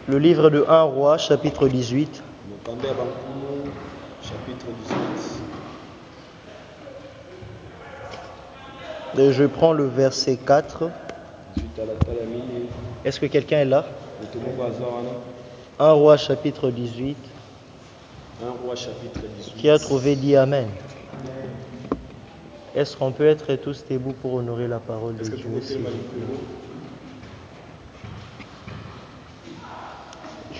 Le livre de 1 Roi, chapitre 18. Et je prends le verset 4. Est-ce que quelqu'un est là? 1 Roi, chapitre 18. Qui a trouvé dit Amen. Est-ce qu'on peut être tous debout pour honorer la parole de Dieu?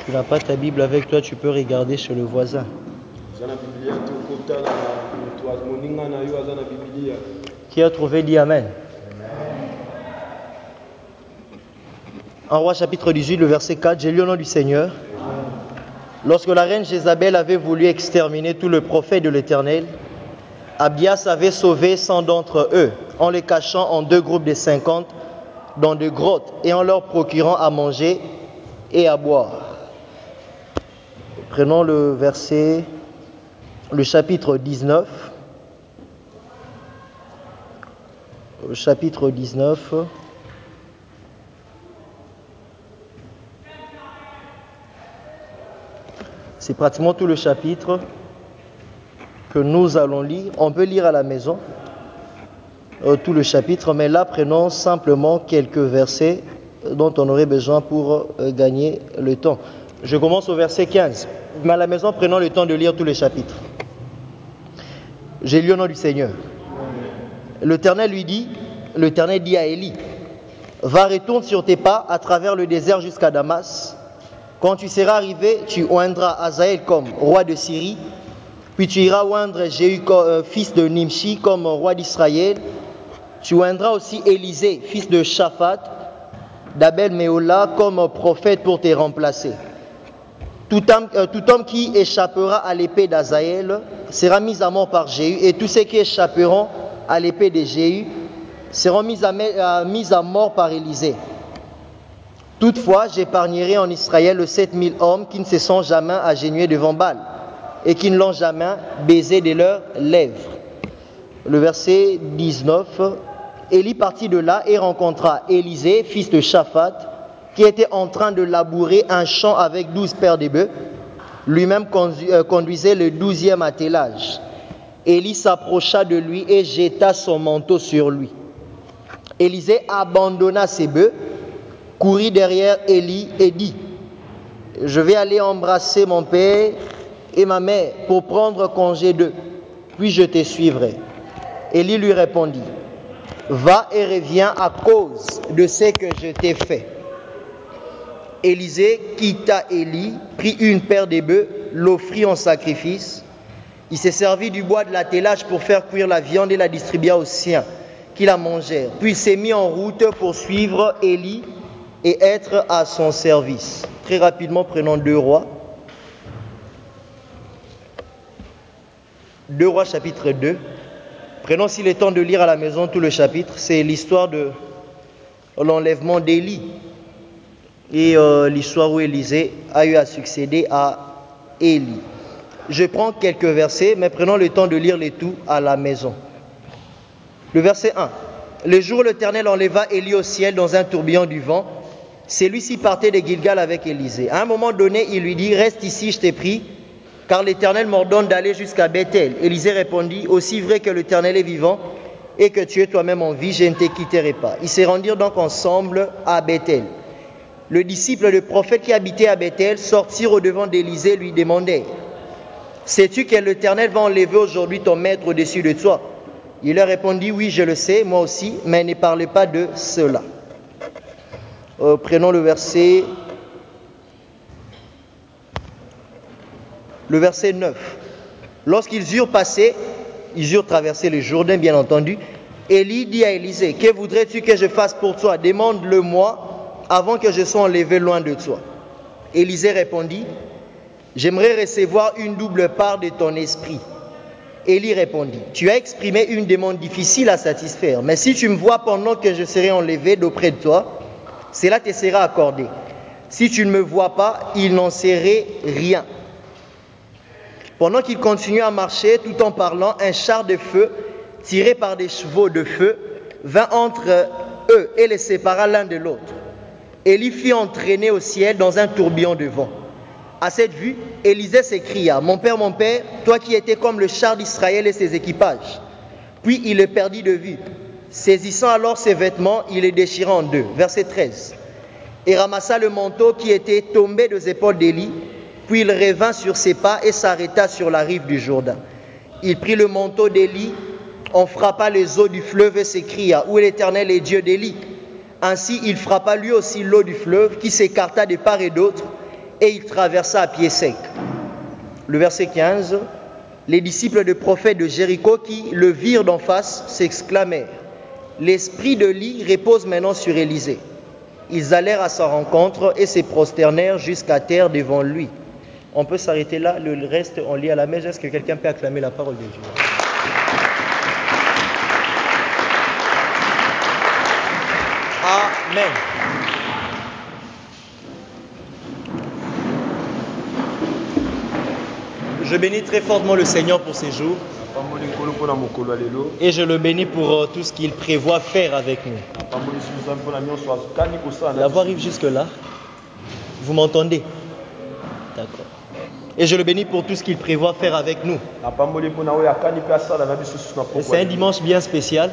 Tu n'as pas ta Bible avec toi, tu peux regarder chez le voisin. Qui a trouvé dit Amen. En Roi chapitre 18, le verset 4, j'ai lu au nom du Seigneur. Lorsque la reine Jézabel avait voulu exterminer tous les prophètes de l'Éternel, Abias avait sauvé 100 d'entre eux, en les cachant en 2 groupes de 50 dans des grottes et en leur procurant à manger et à boire. Prenons le chapitre 19. Le chapitre 19. C'est pratiquement tout le chapitre que nous allons lire. On peut lire à la maison tout le chapitre, mais là, prenons simplement quelques versets dont on aurait besoin pour gagner le temps. Je commence au verset 15. Mais à la maison, prenons le temps de lire tout le chapitre. J'ai lu au nom du Seigneur. L'Éternel dit à Élie, va, retourne sur tes pas à travers le désert jusqu'à Damas. Quand tu seras arrivé, tu oindras Hazaël comme roi de Syrie, puis tu iras oindre Jéhu, fils de Nimshi, comme roi d'Israël. Tu oindras aussi Élisée, fils de Shaphat, d'Abel-Méola, comme prophète pour te remplacer. Tout homme qui échappera à l'épée d'Hazaël sera mis à mort par Jéhu, et tous ceux qui échapperont à l'épée de Jéhu seront mis à mort par Élisée. Toutefois, j'épargnerai en Israël les 7000 hommes qui ne se sont jamais agenouillés devant Baal et qui ne l'ont jamais baisé de leurs lèvres. Le verset 19. Élie partit de là et rencontra Élisée, fils de Shaphat, qui était en train de labourer un champ avec 12 paires de bœufs. Lui-même conduisait le 12e attelage. Élie s'approcha de lui et jeta son manteau sur lui. Élisée abandonna ses bœufs, courut derrière Élie et dit, je vais aller embrasser mon père et ma mère pour prendre congé d'eux, puis je te suivrai. Élie lui répondit, va et reviens à cause de ce que je t'ai fait. Élisée quitta Élie, prit une paire de bœufs, l'offrit en sacrifice. Il s'est servi du bois de l'attelage pour faire cuire la viande et la distribua aux siens qui la mangèrent. Puis il s'est mis en route pour suivre Élie et être à son service. Très rapidement, prenons 2 Rois. 2 Rois chapitre 2. Prenons aussi le temps de lire à la maison tout le chapitre. C'est l'histoire de l'enlèvement d'Élie et l'histoire où Élisée a eu à succéder à Élie. Je prends quelques versets, mais prenons le temps de lire les tout à la maison. Le verset 1. Le jour où l'Éternel enleva Élie au ciel dans un tourbillon du vent, celui-ci partait de Gilgal avec Élisée. À un moment donné, il lui dit, reste ici, je t'ai pris, car l'Éternel m'ordonne d'aller jusqu'à Bethel. Élisée répondit, aussi vrai que l'Éternel est vivant et que tu es toi-même en vie, je ne te quitterai pas. Ils se rendirent donc ensemble à Bethel. Le disciple, le prophète qui habitait à Bethel, sortirent au-devant d'Élisée, lui demandait, sais-tu que l'Éternel va enlever aujourd'hui ton maître au-dessus de toi? Il leur répondit, oui, je le sais, moi aussi, mais ne parlez pas de cela. Prenons le verset 9. Lorsqu'ils eurent traversé le Jourdain, bien entendu, Élie dit à Élisée, que voudrais-tu que je fasse pour toi? Demande-le-moi avant que je sois enlevé loin de toi. Élisée répondit, j'aimerais recevoir une double part de ton esprit. Élie répondit, tu as exprimé une demande difficile à satisfaire, mais si tu me vois pendant que je serai enlevé d'auprès de toi, cela te sera accordé. Si tu ne me vois pas, il n'en serait rien. Pendant qu'il continuait à marcher tout en parlant, un char de feu tiré par des chevaux de feu, vint entre eux et les sépara l'un de l'autre. Et l'y fit entraîner au ciel dans un tourbillon de vent. À cette vue, Élisée s'écria, mon père, toi qui étais comme le char d'Israël et ses équipages. Puis il le perdit de vue. Saisissant alors ses vêtements, il les déchira en deux. Verset 13. Et ramassa le manteau qui était tombé des épaules d'Élie, puis il revint sur ses pas et s'arrêta sur la rive du Jourdain. Il prit le manteau d'Élie, en frappa les eaux du fleuve et s'écria, où est l'Éternel et Dieu d'Élie? Ainsi il frappa lui aussi l'eau du fleuve qui s'écarta de part et d'autre, et il traversa à pied sec. Le verset 15, les disciples du prophète de Jéricho qui le virent d'en face s'exclamèrent, l'esprit d'Élie repose maintenant sur Élisée. Ils allèrent à sa rencontre et se prosternèrent jusqu'à terre devant lui. On peut s'arrêter là, le reste on lit à la maison. Est-ce que quelqu'un peut acclamer la parole de Dieu? Amen. Je bénis très fortement le Seigneur pour ces jours. Et je le bénis pour tout ce qu'il prévoit faire avec nous. La voix arrive jusque là. Vous m'entendez? D'accord. Et je le bénis pour tout ce qu'il prévoit faire avec nous. C'est un dimanche bien spécial.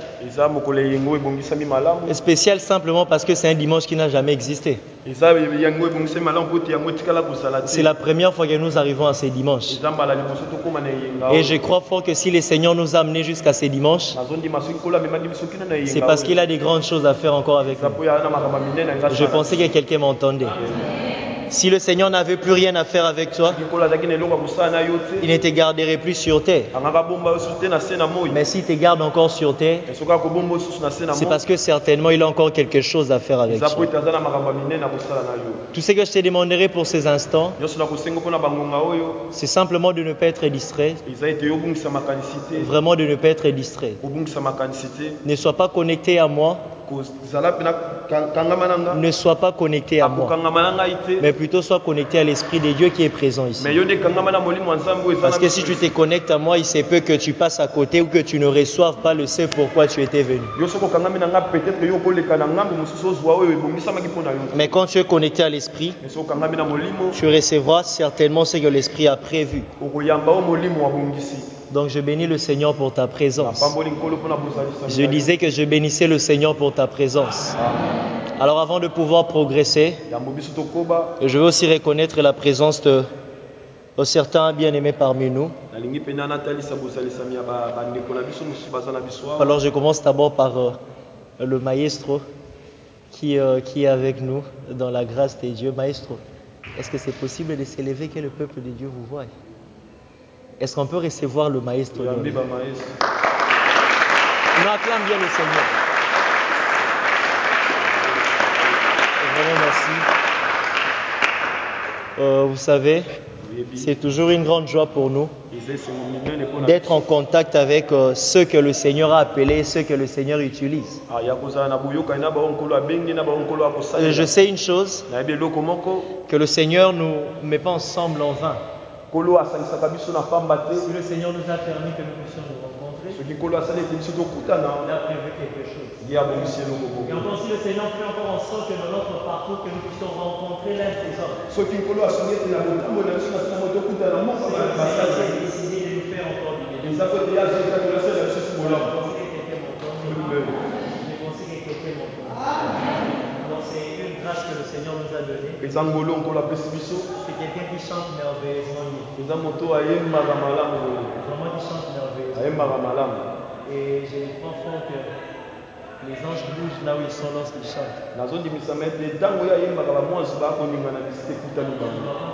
Et spécial simplement parce que c'est un dimanche qui n'a jamais existé. C'est la première fois que nous arrivons à ces dimanches. Et je crois fort que si le Seigneur nous a amenés jusqu'à ces dimanches, c'est parce qu'il a des grandes choses à faire encore avec nous. Je pensais que quelqu'un m'entendait. Si le Seigneur n'avait plus rien à faire avec toi, il ne te garderait plus sur terre. Mais s'il te garde encore sur terre, c'est parce que certainement il a encore quelque chose à faire avec toi. Tout ce que je te demanderai pour ces instants, c'est simplement de ne pas être distrait. Vraiment de ne pas être distrait. Ne sois pas connecté à moi. Ne sois pas connecté à moi, mais plutôt sois connecté à l'Esprit de Dieu qui est présent ici. Parce que si tu te connectes à moi, il se peut que tu passes à côté ou que tu ne reçoives pas le ce pourquoi tu étais venu. Mais quand tu es connecté à l'Esprit, tu recevras certainement ce que l'Esprit a prévu. Donc je bénis le Seigneur pour ta présence. Je disais que je bénissais le Seigneur pour ta présence. Alors avant de pouvoir progresser, je veux aussi reconnaître la présence de certains bien-aimés parmi nous. Alors je commence d'abord par le maestro qui est avec nous dans la grâce de Dieu. Maestro, est-ce que c'est possible de s'élever que le peuple de Dieu vous voie? Est-ce qu'on peut recevoir le maestro? On acclame bien le Seigneur. Vraiment merci. Vous savez, c'est toujours une grande joie pour nous d'être en contact avec ceux que le Seigneur a appelés et ceux que le Seigneur utilise. Je sais une chose, que le Seigneur ne nous met pas ensemble en vain. Si le Seigneur nous a permis que nous puissions nous rencontrer, il a prévu quelque chose. Et encore si le Seigneur fait encore en sorte que dans notre parcours que nous puissions rencontrer l'un des autres. Si le Seigneur a décidé de nous faire encore du bien. Donc c'est une grâce que le Seigneur nous a donnée. C'est quelqu'un qui chante merveilleusement. Vraiment qui chante merveilleusement. Et je crois fort que les anges bougent là où ils sont lorsqu'ils chantent. Il n'a pas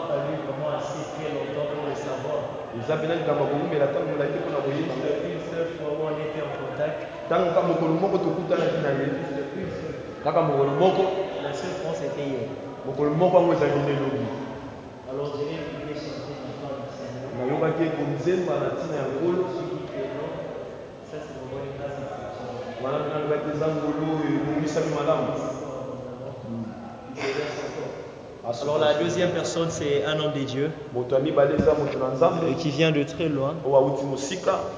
fallu vraiment assez très longtemps pour le savoir. Une seule fois où on était en contact. La seule fois c'était hier. Alors je vais prier chanter la femme du Seigneur. Ça c'est vraiment une grâce exceptionnelle. Alors la deuxième personne, c'est un homme de Dieu qui vient de très loin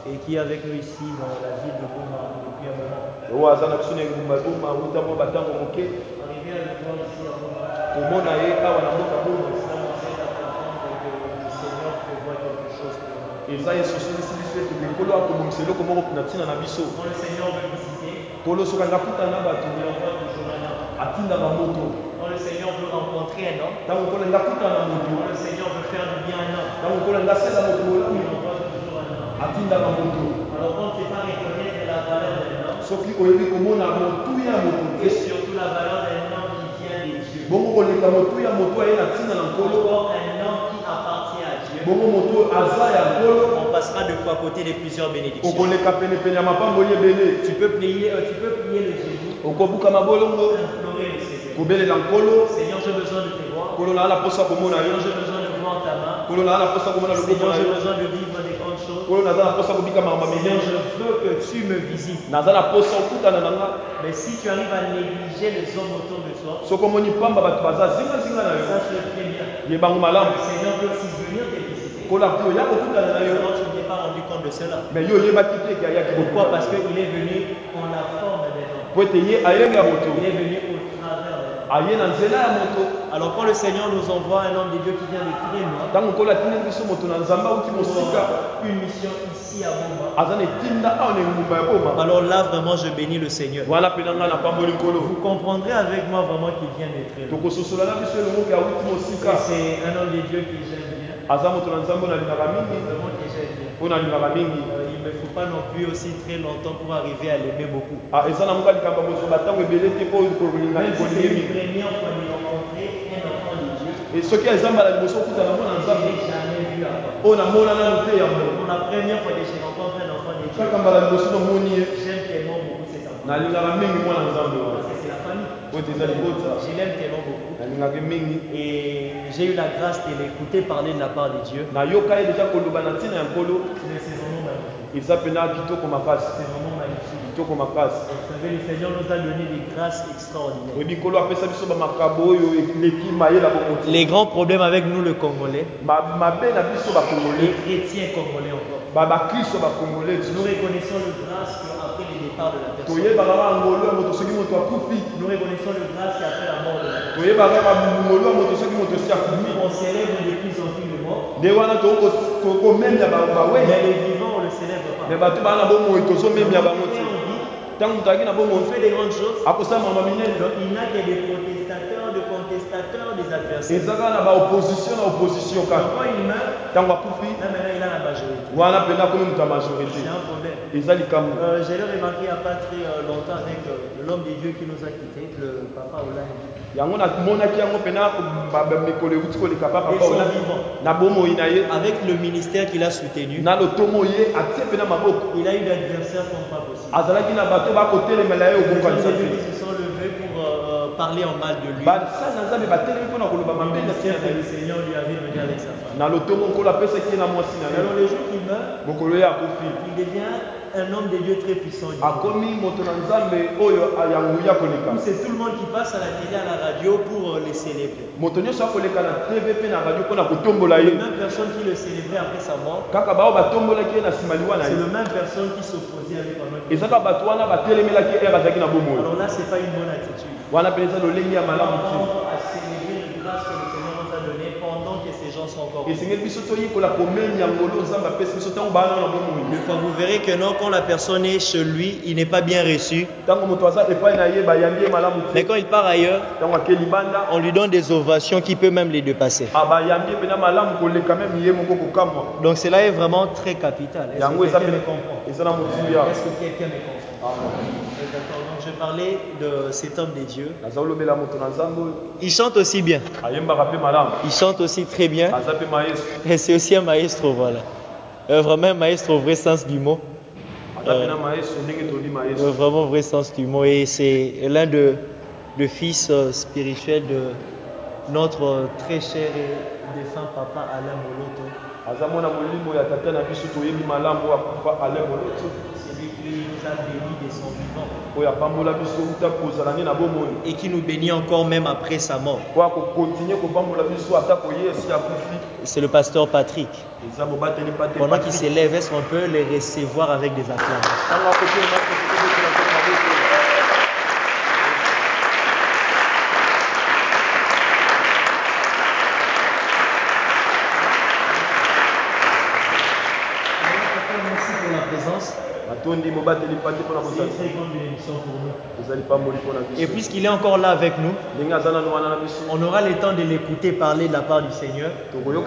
et qui est avec nous ici dans la ville de Goma depuis un moment. Arrivé à le voir ici à Goma, le Seigneur prévoit quelque chose pour nous. Quand le Seigneur veut visiter, il envoie toujours un homme. Quand le Seigneur veut rencontrer un homme, quand le Seigneur veut faire du bien à un homme, il envoie toujours un homme. Alors quand tu ne sais pas reconnaître la valeur d'un homme, et surtout la valeur d'un homme qui vient de Dieu, encore un homme qui appartient à Dieu, on passera de fois à côté de plusieurs bénédictions. Tu peux plier le genou, implorer le Seigneur. Seigneur, j'ai besoin de te voir. Seigneur, j'ai besoin de voir ta main. Seigneur, j'ai besoin de vivre des grandes choses. Seigneur, je veux que tu me visites. Mais si tu arrives à négliger les hommes autour de toi, sache très bien. Seigneur veut aussi venir te visiter. Alors tu ne t'es pas rendu compte de cela. Pourquoi? Parce qu'il est venu en la forme d'un homme. Il est venu au travers d'un homme. Alors quand le Seigneur nous envoie un homme de Dieu qui vient de très loin, pour une mission ici à Goma, alors là vraiment je bénis le Seigneur. Vous comprendrez avec moi vraiment qu'il vient de très loin. C'est un homme de Dieu que j'aime bien. Vraiment que j'aime bien. Il ne me faut pas non plus aussi très longtemps pour arriver à l'aimer beaucoup. Même si c'est une première fois de rencontrer un enfant de Dieu, je n'ai jamais vu avant. Pour la première fois que je rencontre un enfant de Dieu, j'aime tellement beaucoup cet enfant. Parce que c'est la famille. Je l'aime tellement beaucoup. Et j'ai eu la grâce de l'écouter parler de la part de Dieu. Mais c'est vraiment magnifique. C'est vraiment magnifique. Vous savez, le Seigneur nous a donné des grâces extraordinaires. Les grands problèmes avec nous, le Congolais, les chrétiens congolais encore, nous reconnaissons le grâce qu'après le départ de la personne, nous reconnaissons le grâce qu'après la mort de la personne, on célèbre de plus en plus le mort, mais les vivants on ne le célèbre pas. On fait des grandes choses. Donc, il n'a que des protestateurs, des adversaires. Quand il meurt, maintenant il a la majorité. C'est un problème. J'ai remarqué il n'y a pas très longtemps avec l'homme de Dieu qui nous a quittés, le papa Olaï. Avec le ministère qu'il a soutenu, il a eu d'adversaires comme pas possible. Ils se sont levés pour parler en mal de lui. Le Seigneur lui avait venu avec sa femme. Alors le jour qu'il meurt, il devient un homme de Dieu très puissant. C'est tout le monde qui passe à la télé, à la radio pour les célébrer. Les mêmes personnes qui le célébraient après sa mort, c'est les mêmes personnes qui s'opposaient avec pendant. Alors là, ce n'est pas une bonne attitude. On va à célébrer les grâces que le Seigneur nous a données pendant que ces gens sont encore. Une fois, vous verrez que non, quand la personne est chez lui, il n'est pas bien reçu. Mais quand il part ailleurs, on lui donne des ovations qui peuvent même les dépasser. Donc cela est vraiment très capital. Est-ce que quelqu'un me comprend? Est-ce que quelqu'un me comprend? D'accord, donc je parlais de cet homme de Dieu. Il chante aussi bien. Il chante aussi très bien. Et c'est aussi un maestro, voilà. Vraiment un maestro au vrai sens du mot. Vraiment vrai sens du mot. Et c'est l'un de fils spirituels de notre très cher et défunt papa Alain Moloto. azamona molimo ya tata na biso toyebi malamu akufa ale moloto. Celui qui nous a bénis de son vivant. Oyo apambola biso uta kozala ne na bomoi. Et qui nous bénit encore même après sa mort. Po akokontinue kopambola biso atako Yesu akufi. C'est le pasteur Patrick. Eza mobateli Patrick. Pendant qu'il s'élève, est-ce qu'on peut les recevoir avec des acclamations? C'est une très grande bénédiction pour nous. Et puisqu'il est encore là avec nous, on aura le temps de l'écouter parler de la part du Seigneur. Je pensais que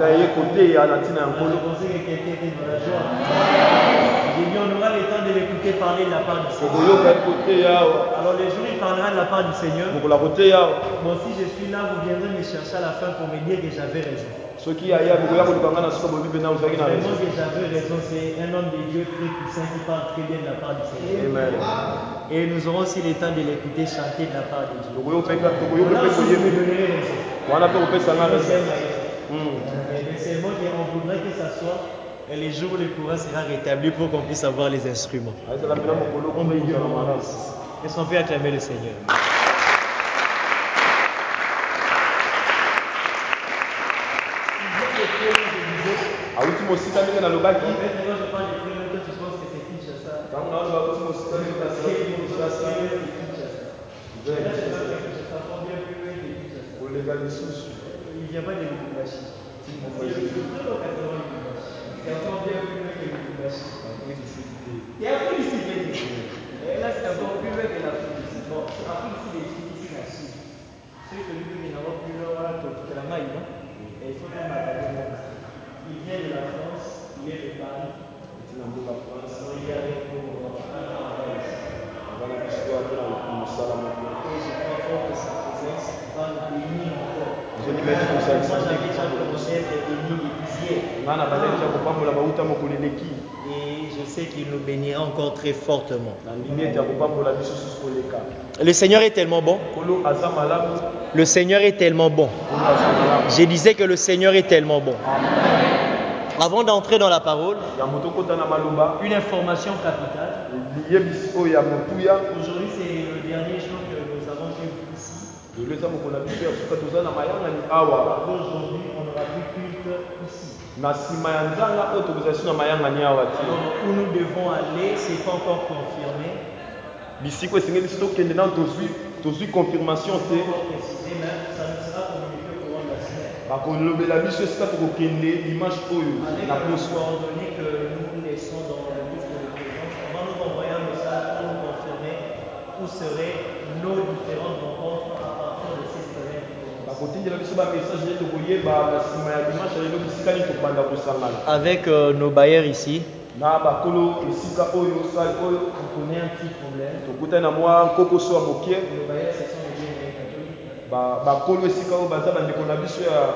quelqu'un était dans la joie. J'ai dit on aura le temps de l'écouter parler de la part du Seigneur. Alors le jour où il parlera de la part du Seigneur, moi aussi je suis là, vous viendrez me chercher à la fin pour me dire que j'avais raison. Vraiment que j'avais raison, c'est un homme de Dieu très puissant qui parle très bien de la part du Seigneur. Amen. Et nous aurons aussi le temps de l'écouter chanter de la part de Dieu. Là aussi, je me donnerai raison. Mais seulement qu'on voudrait que ça soit les jours où le courant sera rétabli pour qu'on puisse avoir les instruments. Est-ce qu'on peut acclamer le Seigneur? Ultimo sita ndenge nalobaki kolega lisusu il n'y a pas de Lubumbashi. C'est encore bien plus loin que Lubumbashi. Et après ici, là c'est encore plus loin que l'Afrique ici. Bon, après ici, ici la Chine. Ceux que lui qui n'ont plus loin, voilà, que la maille, non? Et il faut même m'attendre. Il vient de la France, il est de Paris. Il est de la France. Il est avec nous. Et je crois fort que sa présence va nous bénir encore. Moi j'avais déjà commencé à être béni depuis hier. Et je sais qu'il nous bénira encore très fortement. Le Seigneur est tellement bon. Le Seigneur est tellement bon. Je disais que le Seigneur est tellement bon. Avant d'entrer dans la parole, une information capitale. Aujourd'hui, c'est le dernier jour que nous avons vu ici. Aujourd'hui, on n'aura plus culte ici. Où nous devons aller, ce n'est pas encore confirmé. Confirmation. Ça ne sera communiqué au courant de la semaine. Avec les coordonnées que nous laissons dans la liste de présence, on va nous envoyer un message pour nous confirmer où seraient nos différentes rencontres à partir de ces semaines. Avec nos bailleurs ici, on connaît un petit problème. Les bailleurs, ce sont les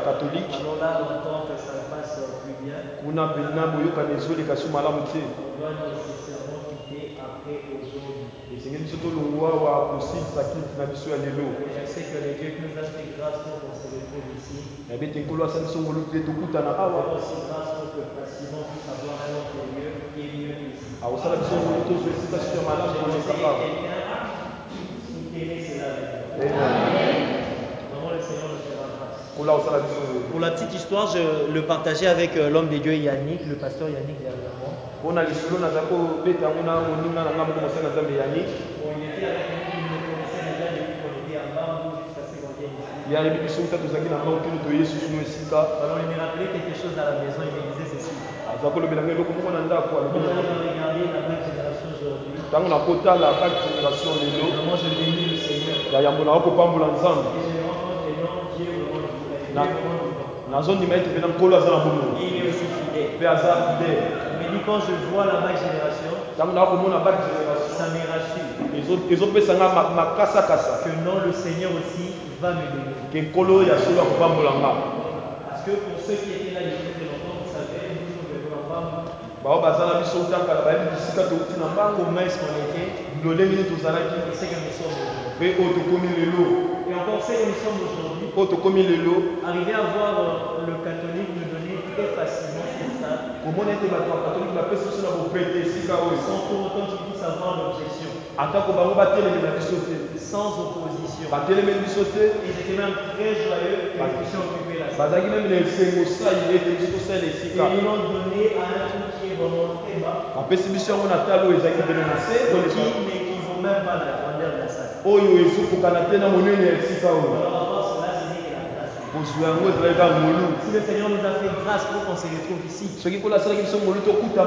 catholiques. Alors là, on entend que ça passe plus bien. On doit nécessairement quitter après aujourd'hui. Et je sais que le Dieu qui nous a fait grâce pour qu'on se retrouve ici. Il aussi grâce pour que facilement puisse avoir un autre lieu qui est mieux ici. Quelqu'un qui connaît cela. Vraiment, le Seigneur nous fera grâce. Pour la petite histoire, je le partageais avec l'homme de Dieu Yannick, le pasteur Yannick derrière moi. Bon, il était avec nous, il me connaissait déjà depuis qu'on était à Bambou jusqu'à secondaire ici. Alors il me rappelait quelque chose à la maison, il me disait ceci. Quand on a regardé la Black Génération aujourd'hui, vraiment je bénis le Seigneur. Et je rencontre les noms Dieu vraiment il est aussi fidèle. Il me dit quand je vois la Black Génération, ça me rassure. Que non, le Seigneur aussi va me bénir. Parce que pour ceux qui étaient là depuis très longtemps, vous savez, nous venons en Bambou. Comment est-ce qu'on était? Et c'est que nous sommes aujourd'hui. Et encore c'est que nous sommes aujourd'hui. Arriver à voir le catholique nous donner très facilement sur ça. Comment on était maintenant catholique, la personne sur la bopété, si Sans pour autant qu'ils puissent avoir d'objection. Attends qu'on va rebattre les mêmes sauter. Sans opposition. Battre les mêmes sauter. Ils étaient même très joyeux qu'ils puissent occuper la salle. Bazaki même les Sengosa, il était sur ça les Et Sika. ils l'ont donné à un truc qui est vraiment très bas. Après, c'est mission on a talo et Zaki de menacer. Mais qui ne vaut même pas la grandeur de la salle. Oh, il faut qu'on a tenu mon nez et Sika. Alors, avant cela, c'est dit que la grâce. Si le Seigneur nous a fait grâce pour qu'on se retrouve ici, ce qui la salle qui sont molus au coup je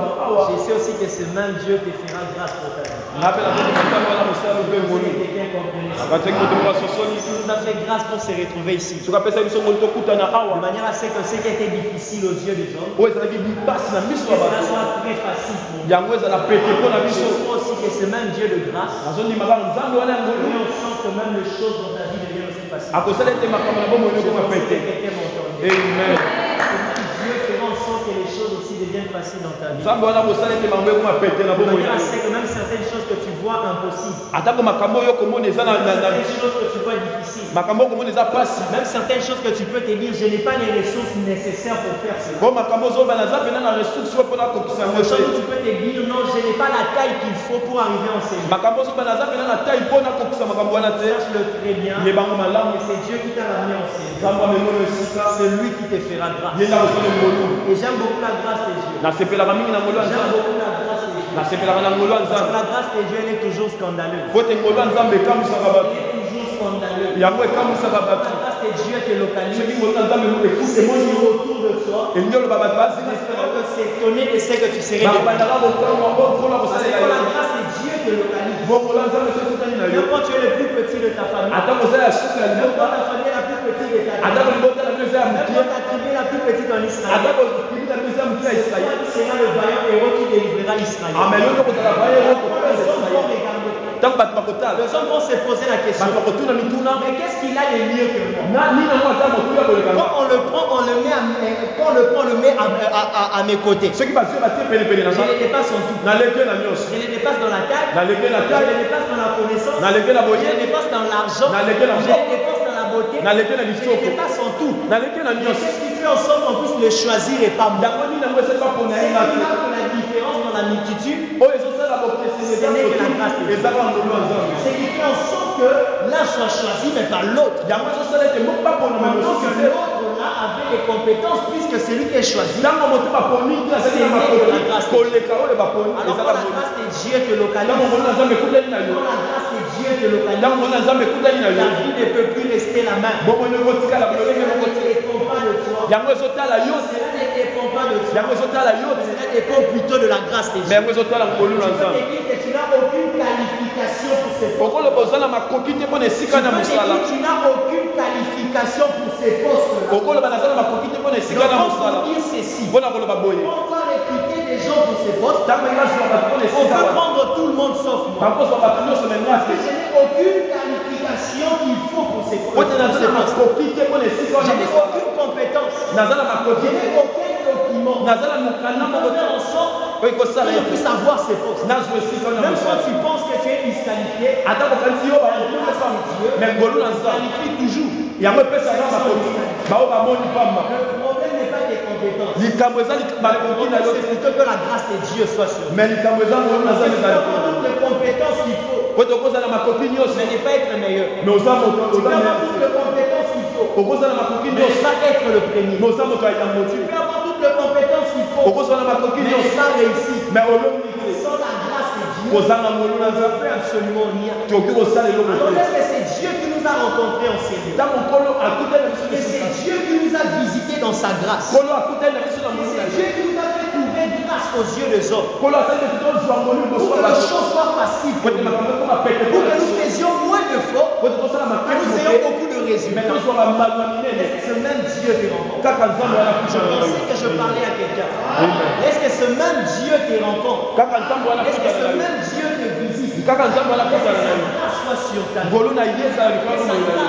sais aussi que ce même Dieu te fera grâce pour ta vie. Rappelle la vie de la salle au Il nous a fait grâce pour se retrouver ici. De manière à ce que ce qui était difficile aux yeux des hommes, que cela soit très facile pour nous. Je crois aussi que ce même Dieu de grâce, on sent que même les choses dans ta vie deviennent aussi faciles. Amen. Dieu fera en sorte que les choses aussi deviennent faciles dans ta vie. De manière à ce que même certaines choses que tu vois impossibles, certaines choses que tu vois difficiles, même certaines choses que tu peux te dire, je n'ai pas les ressources nécessaires pour faire cela. Une chose où tu peux te dire, non, je n'ai pas la taille qu'il faut pour arriver en Seigneur. Sache-le très bien, et c'est Dieu qui t'a ramené en Seigneur. C'est lui qui te fera grâce. Et j'aime beaucoup la grâce de Dieu. J'aime beaucoup la grâce de Dieu. Parce que la grâce de Dieu, elle est toujours scandaleuse. Elle est toujours scandaleuse. La grâce de Dieu te localise. C'est autour de toi. Espérons que c'est étonné de ce que tu serais de Parce que la grâce de Dieu te localise. Quand tu es le plus petit de ta famille, quand ta famille est la plus petite de ta famille, quand ta tribu est la plus petite en Israël, c'est là le vaillant héros qui délivrera Israël. Les hommes vont se poser la question, mais qu'est-ce qu'il a de mieux que moi? Quand on le prend, on le met à mes côtés. Je les dépasse en tout. Je les dépasse dans la taille, je les dépasse dans la connaissance, je les dépasse dans l'argent, je les dépasse dans la beauté, je les dépasse en tout. Qu'est-ce qui fait en sorte qu'on puisse le choisir et pas moi? C'est la différence dans la multitude. Ce n'est que la grâce de Dieu. C'est qui fait en sorte que l'un soit choisi, mais pas l'autre. Maintenant que l'autre là avait des compétences, puisque c'est lui qui est choisi, c'est né de la grâce de Dieu. Alors quand la grâce de Dieu te localise, la vie ne peut plus rester la même. Cela ne dépend pas de toi. Cela ne dépend pas de toi. Cela dépend plutôt de la grâce de Dieu. Tu peux te dire que tu n'as aucune qualification pour ces postes. Tu peux te dire que tu n'as aucune qualification pour ces postes-là. Donc pour dire ceci, on va recruter des gens pour ces postes. On peut prendre tout le monde sauf moi. Parce que je n'ai aucune qualification qu'il faut pour ces postes. Je n'ai aucune compétence. Je n'ai aucun document. On fait en sorte que je puisse avoir ces postes. Même quand tu penses que tu es disqualifié, Dieu qualifie toujours. Le problème n'est pas tes compétences. C'est plutôt que la grâce de Dieu soit sur toi. Tu peux avoir toutes les compétences qu'il faut. Mais ne pas être meilleur. Tu peux avoir toutes les compétences qu'il faut. Mais ne pas être le premier. Tu peux avoir toutes les compétences qu'il faut. Mais ne pas réussir. Sans la grâce de Dieu, on ne peut absolument rien. Alors est-ce que c'est Dieu qui nous a rencontrés en Seigneur? Et c'est Dieu qui nous a visités dans sa grâce. Et c'est Dieu qui nous a fait trouver grâce aux yeux des hommes. Pour que les choses soient faciles pour nous. Pour que nous faisions moins d'efforts, que nous ayons beaucoup de résultats. Est-ce que ce même Dieu te rencontre? Je pensais que je parlais à quelqu'un. Est-ce que ce même Dieu te rencontre? Est-ce que ce même Dieu te visite? Est-ce que sa grâce soit sur ta vie? Que sa grâce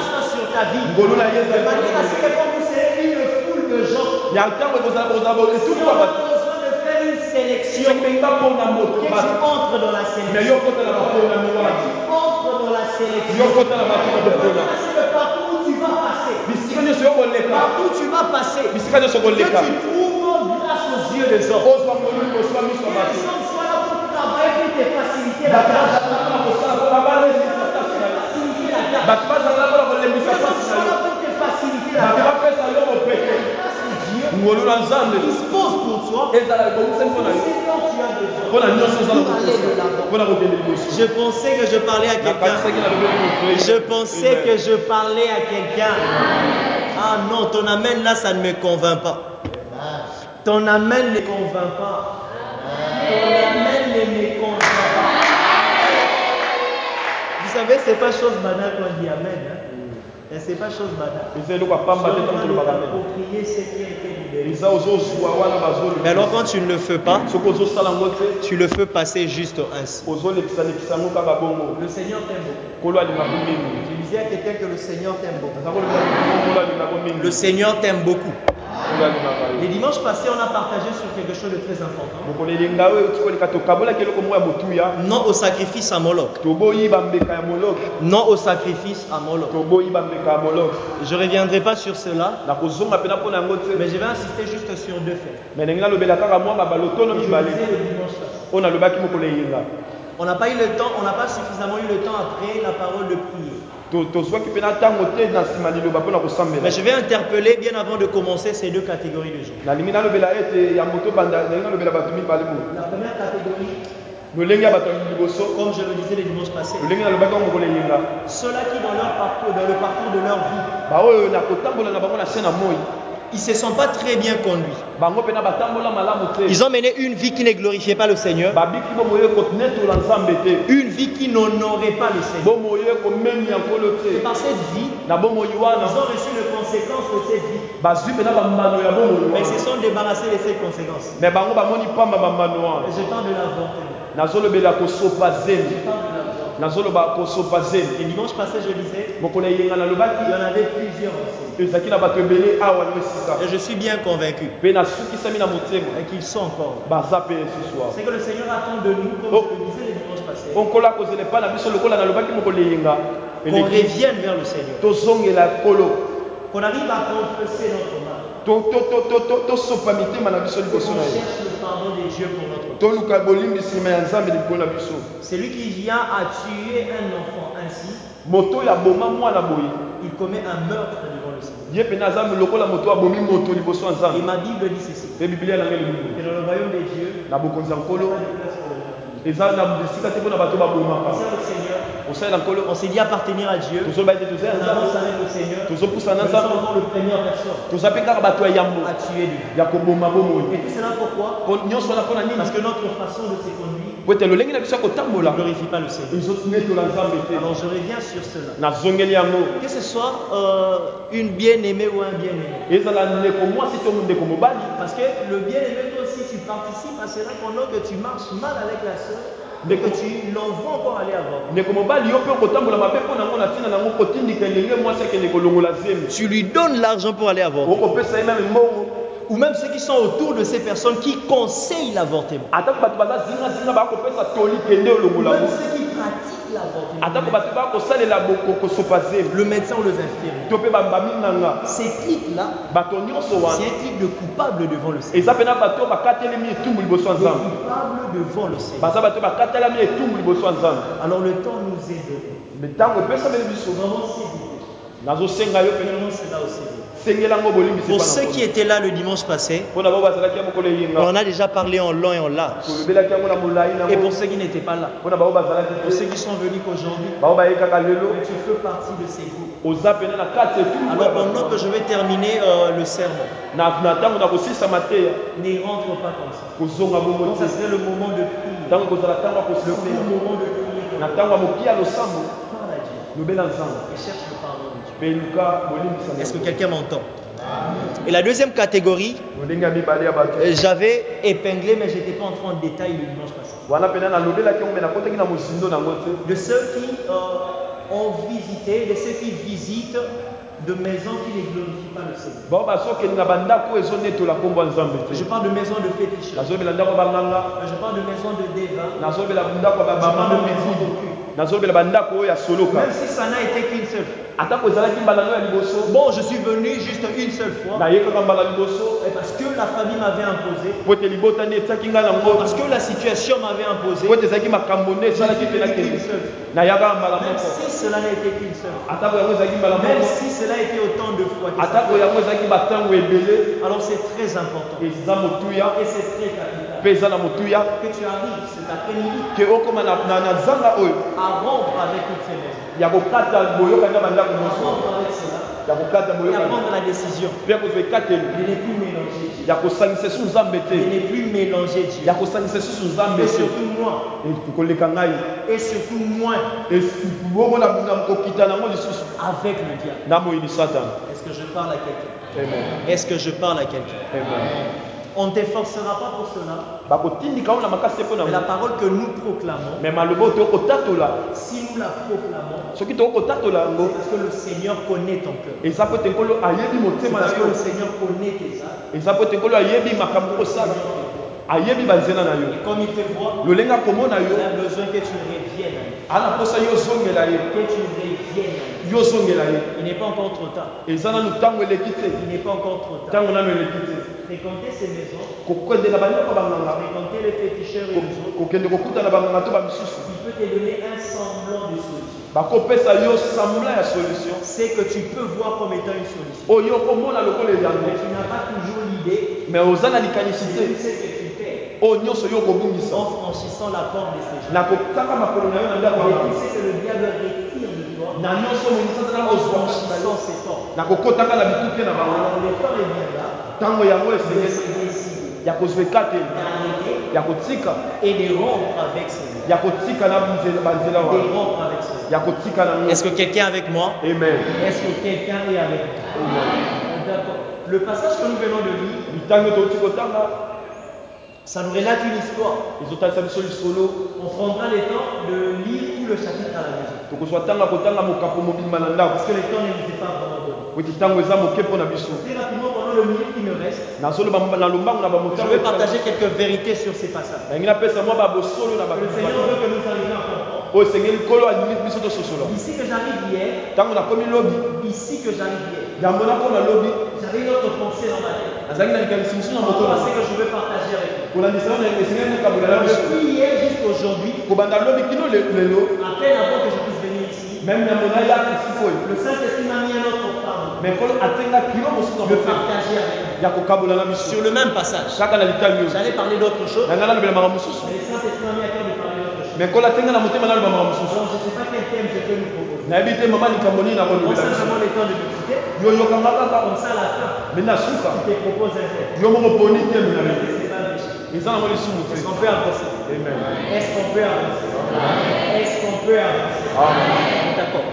soit sur ta vie. De manière à ce que quand vous serez une foule de gens, tu auras besoin de faire une sélection. Que tu entres dans la sélection. Partout où tu vas passer, partout où tu vas passer, que tu trouves face aux yeux des hommes. ozwa molulu liboso ya miso ya Que les bato hommes soient là pour travailler, pour te faciliter la bato tâche. bazala mpona kosala mpona balembisa mpasi na yo Faciliter la tâche. bato bazala mpona Que kolembisa les hommes mpasi na soient yo là pour te faciliter la bato tâche. bapesa yo mopete Parce que Dieu ngolu na nzambe dispose pour toi ezala ebongiseli mpona yo ce dont tu as besoin. mpona nyonso eza na Pour aller de l'avant. mpona kokende liboso Je pensais que je parlais à quelqu'un. nakanisaki na lobeli mokre Je pensais que je parlais à quelqu'un. Ah non, ton amen là, ça ne me convainc pas. Ton amen ne convainc pas. Ton amen ne me convainc pas. Vous savez, c'est pas chose banale quand on dit amen. Hein? Et c'est pas chose banale. eza eloko apamba te ntango tolobaka mene Approprier ce qui a été libéré. eza ozozwa wana bazoloba Mais alors quand tu ne le fais pas, soki ozosala yango te tu le fais passer juste ainsi. ozolekisa yango kaka bongo Le Seigneur t'aime beaucoup. kolo alingako mingi Je disais à quelqu'un que le Seigneur t'aime beaucoup. naza kolobaka kolo alingako mingi Le Seigneur t'aime beaucoup. kolo alingaka yo Les dimanches passés, on a partagé sur quelque chose de très important. mokolo elinga oyo tikoleka tokabolaki eloko moko ya motuya Non au sacrifice à Moloch. toboyi bambeka ya moloke Non au sacrifice à Moloch. toboyi bambeka ya moloke Je ne reviendrai pas sur cela, nakozonga mpena mpona yango te mais je vais insister juste sur deux faits. me ndenge nalobela kaka mwa mabalotono Je mibale disais le dimanche passé. oyo nalobaki mokolo elinga On n'a pas eu le temps, on n'a pas suffisamment eu le temps après la parole de prier. tozwaki mpena ntango te na nsima liloba mpona kosambela Mais je vais interpeller bien avant de commencer ces deux catégories de gens. nalingi nalobela ete ya moto banda nalingi nalobela bato mibale mo La première catégorie, lolenge ya bato ya liboso comme je le disais le dimanche passé, lolenge nalobaki yango mokolo elinga ceux-là qui dans le parcours de leur vie, baoyo na kotambola na bango na se na moi ils ne se sont pas très bien conduits. bango mpena batambola malamu te Ils ont mené une vie qui ne glorifiait pas le Seigneur, babiki bomoye konetola nzambe te une vie qui n'honorait pas le Seigneur. bomoye komemi ya nkolo Et te par cette vie, na bomoyi ils wana ont reçu les conséquences de cette vie. bazwi mpena bambano ya bomoyi Mais ils wana se sont débarrassés de ces conséquences. me bango bamoni pamba bambano wana Et je parle de l'avortement. nazolobela kosopa zemi Je parle de l'avortement. nazoloba kosopa zemi Et dimanche passé, je disais, mokolo eyenga nalobaki il y en avait plusieurs aussi. ezalaki na bato ebele awa no esika Et je suis bien convaincu mpe nasukisami na motema et qu'ils sont encore là. baza mpe ce soir C'est que le Seigneur attend de nous, comme Oh. je le disais le dimanche passé, po nkolo akozela epai na biso lokola nalobaki mokolo eyenga qu'on revienne vers le Seigneur. tozongela nkolo Qu'on arrive à confesser notre mal. tosopa mitema na biso liboso Qu'on na ye cherche le pardon de Dieu pour notre mal. toluka bolimbisima ya nzambe likolo na biso Celui qui vient à tuer un enfant ainsi, moto oyo aboma mwana boye il commet un meurtre devant le Seigneur. ye mpena aza lokola moto abomi moto liboso ya Et nzambe ma Bible dit ceci, mpe biblia nanga elobi que dans le royaume de Dieu, na bokonzi ya il n'y nkolo a pas de place pour le mal. eza na bisika te mpona bato babomaka Sert le Seigneur, kosalela nkolo on s'est dit appartenir à Dieu, tozoloba ete toza ya on avance nzambe avec le Seigneur, tozopusana na nous sommes nzambe encore le premier en personne toza mpe kaka bato ya yambo à tuer Dieu. ya koboma bomoi Et tout cela pourquoi? nyonso wana mpona nini Parce que notre façon de se conduire po ete lolenge na biso ya ne kotambola glorifie pas le Seigneur. ezotinetola nzambe te Alors je reviens sur cela. nazongeli yango Que ce soit une bien-aimée ou un bien-aimé. ezala ndeko mwasi to ndeko mobali Parce que le bien-aimé, toi aussi, tu participes à cela pendant que tu marches mal avec la sœur, mais que tu l'envoies encore aller avant. ndeko mobali yo mpe okotambola mabe mpo nango na ntina nango kotindika elenge mwasi akende kolongola zemi Tu lui donnes l'argent pour aller avorter. okopesa ye meme mbongo Ou même ceux qui sont autour de ces personnes qui conseillent l'avortement. atako bato baza zingazinga bakopesa toli kende Ou olongola même ngo ceux qui pratiquent l'avortement. atako bato bakosalela kosopa zemi Le médecin ou les infirmiers. to mpe baminganga Ces clics-là, bato nyonso c'est wana un clic de coupable devant le Seigneur. eza mpena bato oyo bakatelemi etumbu liboso ya De nzambe coupable devant le Seigneur. baza bato oyo bakatelami etumbu liboso ya nzambe Alors le temps nous est donné. me ntango epesameli biso Vraiment, c'est bien. nazosenga yo mpe Vraiment, c'est là aussi. sengelango bolimbisi Pour ceux qui étaient là le dimanche passé, mpona bao bazalaki ya mokolo on eyenga en a déjà parlé en long et en large. tolobelaki yango na molai Et nango pour ceux qui n'étaient pas là, mpona bao bazalaki pour ceux qui sont venus qu'aujourd'hui, bao bayekaka lelo tu fais partie de ces groupes. oza pene na kati etumbu Alors pendant que je vais terminer le sermon, na ntango na kosisama te n'y rentre pas comme ça. kozonga bongo Donc ça te serait le moment de prier. ntango kozala ntango ya Le kosisama moment de prier. na ntango ya mokia losambo Parle à Dieu lobela nzambe et cherche le pardon de Dieu. mpe luka bolimbisa Est-ce que quelqu'un m'entend? Et la deuxième catégorie, lolenge ya mibale ya bato j'avais épinglé, mais je n'étais pas entré en détail le dimanche passé. wana pene nalobelaki yango me nakotaki na mozindo nango te De ceux qui ont visité, de ceux qui visitent de maisons qui ne glorifient pas le Seigneur. bao bazokende na bandako oyo ezonetola nkombo ya nzambe te Je parle de maisons de féticheurs. nazobela ndako ya banganga Je parle de maisons de déva. nazobela ndako ya Je parle de bamama maisons d'occulte. nazolobela bandako ya soloka Même si ça n'a été qu'une seule fois. atako ezalaki mbala no ya liboso Bon, je suis venu juste une seule fois. naye kaka mbala liboso Et parce que la famille m'avait imposé. po ete libotani etiaki ngai nango Parce que la situation m'avait imposé. po ete ezalaki makambo nde esalaki mpe nakende nayaka mbala Même moko si cela n'a été qu'une seule fois. atako yango ezalaki mbala Même moko si cela a été autant de fois. que ça. atako yango ezalaki batango ebele Alors c'est très important. eza motuya Et c'est très capital. mpe eza na motuya Que tu arrives cet après-midi ke okóma na zanga oyo à rompre avec toutes ces maisons. ya kokata boyokani na bandako À nyonso rompre avec cela. ya kokata Et à boyokani prendre la décision mpe ya kozwa ekateli de ne plus mélanger Dieu. ya kosangisa esusu nzambe De te ne plus mélanger Dieu. ya kosangisa esusu nzambe Et te surtout moi. koleka ngai Et surtout moins bongo na kokita nango lisusu avec le diable. na moyini satana. Est-ce que je parle à quelqu'un? Amen. Est-ce que je parle à quelqu'un? Amen. On ne t'efforcera pas pour cela. bakotindika oyo na makasi mpo na Mais la parole que nous proclamons, me maloba oyo tokotatola si nous la proclamons, soki tokotatola yango c'est parce que le Seigneur connaît ton cœur. eza po ete nkolo ayebi C'est motema na parce que yo le Seigneur connaît tes actes. eza po ete nkolo ayebi makambo kosala ayebi banzela na yo Et comme il te voit, lolenge akomona yo il a besoin que tu reviennes à lui. ana mposa yo ozongela ye Que tu reviennes à lui. yo ozongela ye Il n'est pas encore trop tard. eza nanu ntango eleki te Il n'est pas encore trop tard. ntango nanu eleki te Fréquenter ces maisons, kokendela bandeko banganga fréquenter les féticheurs et les autres, kokende kokutana banganga to bamisusu il peut te donner un semblant de solution. bakopesa yo sambla ya solution C'est que tu peux voir comme étant une solution. oyo okomona lokola eyango Mais tu n'as pas toujours l'idée me oza na likanisi de te tout ce que tu fais oyo nyonso yo okobungisa en franchissant la porte de ces gens. na kotanga makolo na yo na ndako Et ya tu sais que le diable retire de toi na nyonso moyini satana en ozwa franchissant ces portes. na kokotanga na bituke na bango Alors le temps est bien là ntango yango de esengeli se décider ya kozwa ekateli d'arrêter ya kotika et de rompre avec ces gens. ya kotika na banzela De wana rompre avec ces gens. ya kotika na Est-ce que quelqu'un est avec moi? amen Est-ce que quelqu'un est avec moi? D'accord. Le passage que nous venons de lire, bitango touti kotanga ça nous relate une histoire. ezotalisa biso lisolo On prendra le temps de lire tout le chapitre à la maison. tokozwa tanga kotanga mokapo mobimba na ndako Parce que le temps ne nous est pas vraiment donné. weti ntango eza moke mpo na biso Très rapidement, pendant le minute qui me reste, nazoloba na lombango na je bamotango vais partager quelques vérités sur ces passages. nangi napesa mwa babosolo na Le Seigneur veut que nous arrivions à comprendre. oyo esengeli nkolo alingi biso tososola D'ici que j'arrive hier, ntango nakomi lobi d'ici que j'arrive hier, yango nakona lobi j'avais une autre pensée dans ma tête. nazalaki na likanisi mosusu na Une moto pensée que je veux partager avec vous. kolandisa na esengeli mokabola na biso Depuis hier jusqu'aujourd'hui, kobanda lobi kino lelo à peine avant que je puisse venir ici, meme nyamona yaki sikoyo le Saint-Esprit m'a mis un autre fardeau. me nkolo atenga kilo mosusu na Je veux moto partager avec vous. ya kokabola na biso Sur le même passage. kaka na litali oyo J'allais parler d'autre chose, nanga nalobela makambo mosusu mais le Saint-Esprit m'a mis à cœur de parler d'autre chose. me nkolo atenga na motema naloba makambo mosusu Alors, je ne sais pas quel thème je peux nous proposer. nayebi te mama likambo nini On nakolobela sait biso vraiment le temps de m'écouter. yo yokanga kaka Comme ça, à la fin, me na suka je te propose un thème. yo moko poni te mina Ce n'est pas un péché. eza nango lisumu te Est-ce qu'on peut avancer? amen Est-ce qu'on peut avancer? Est-ce qu'on peut avancer? D'accord.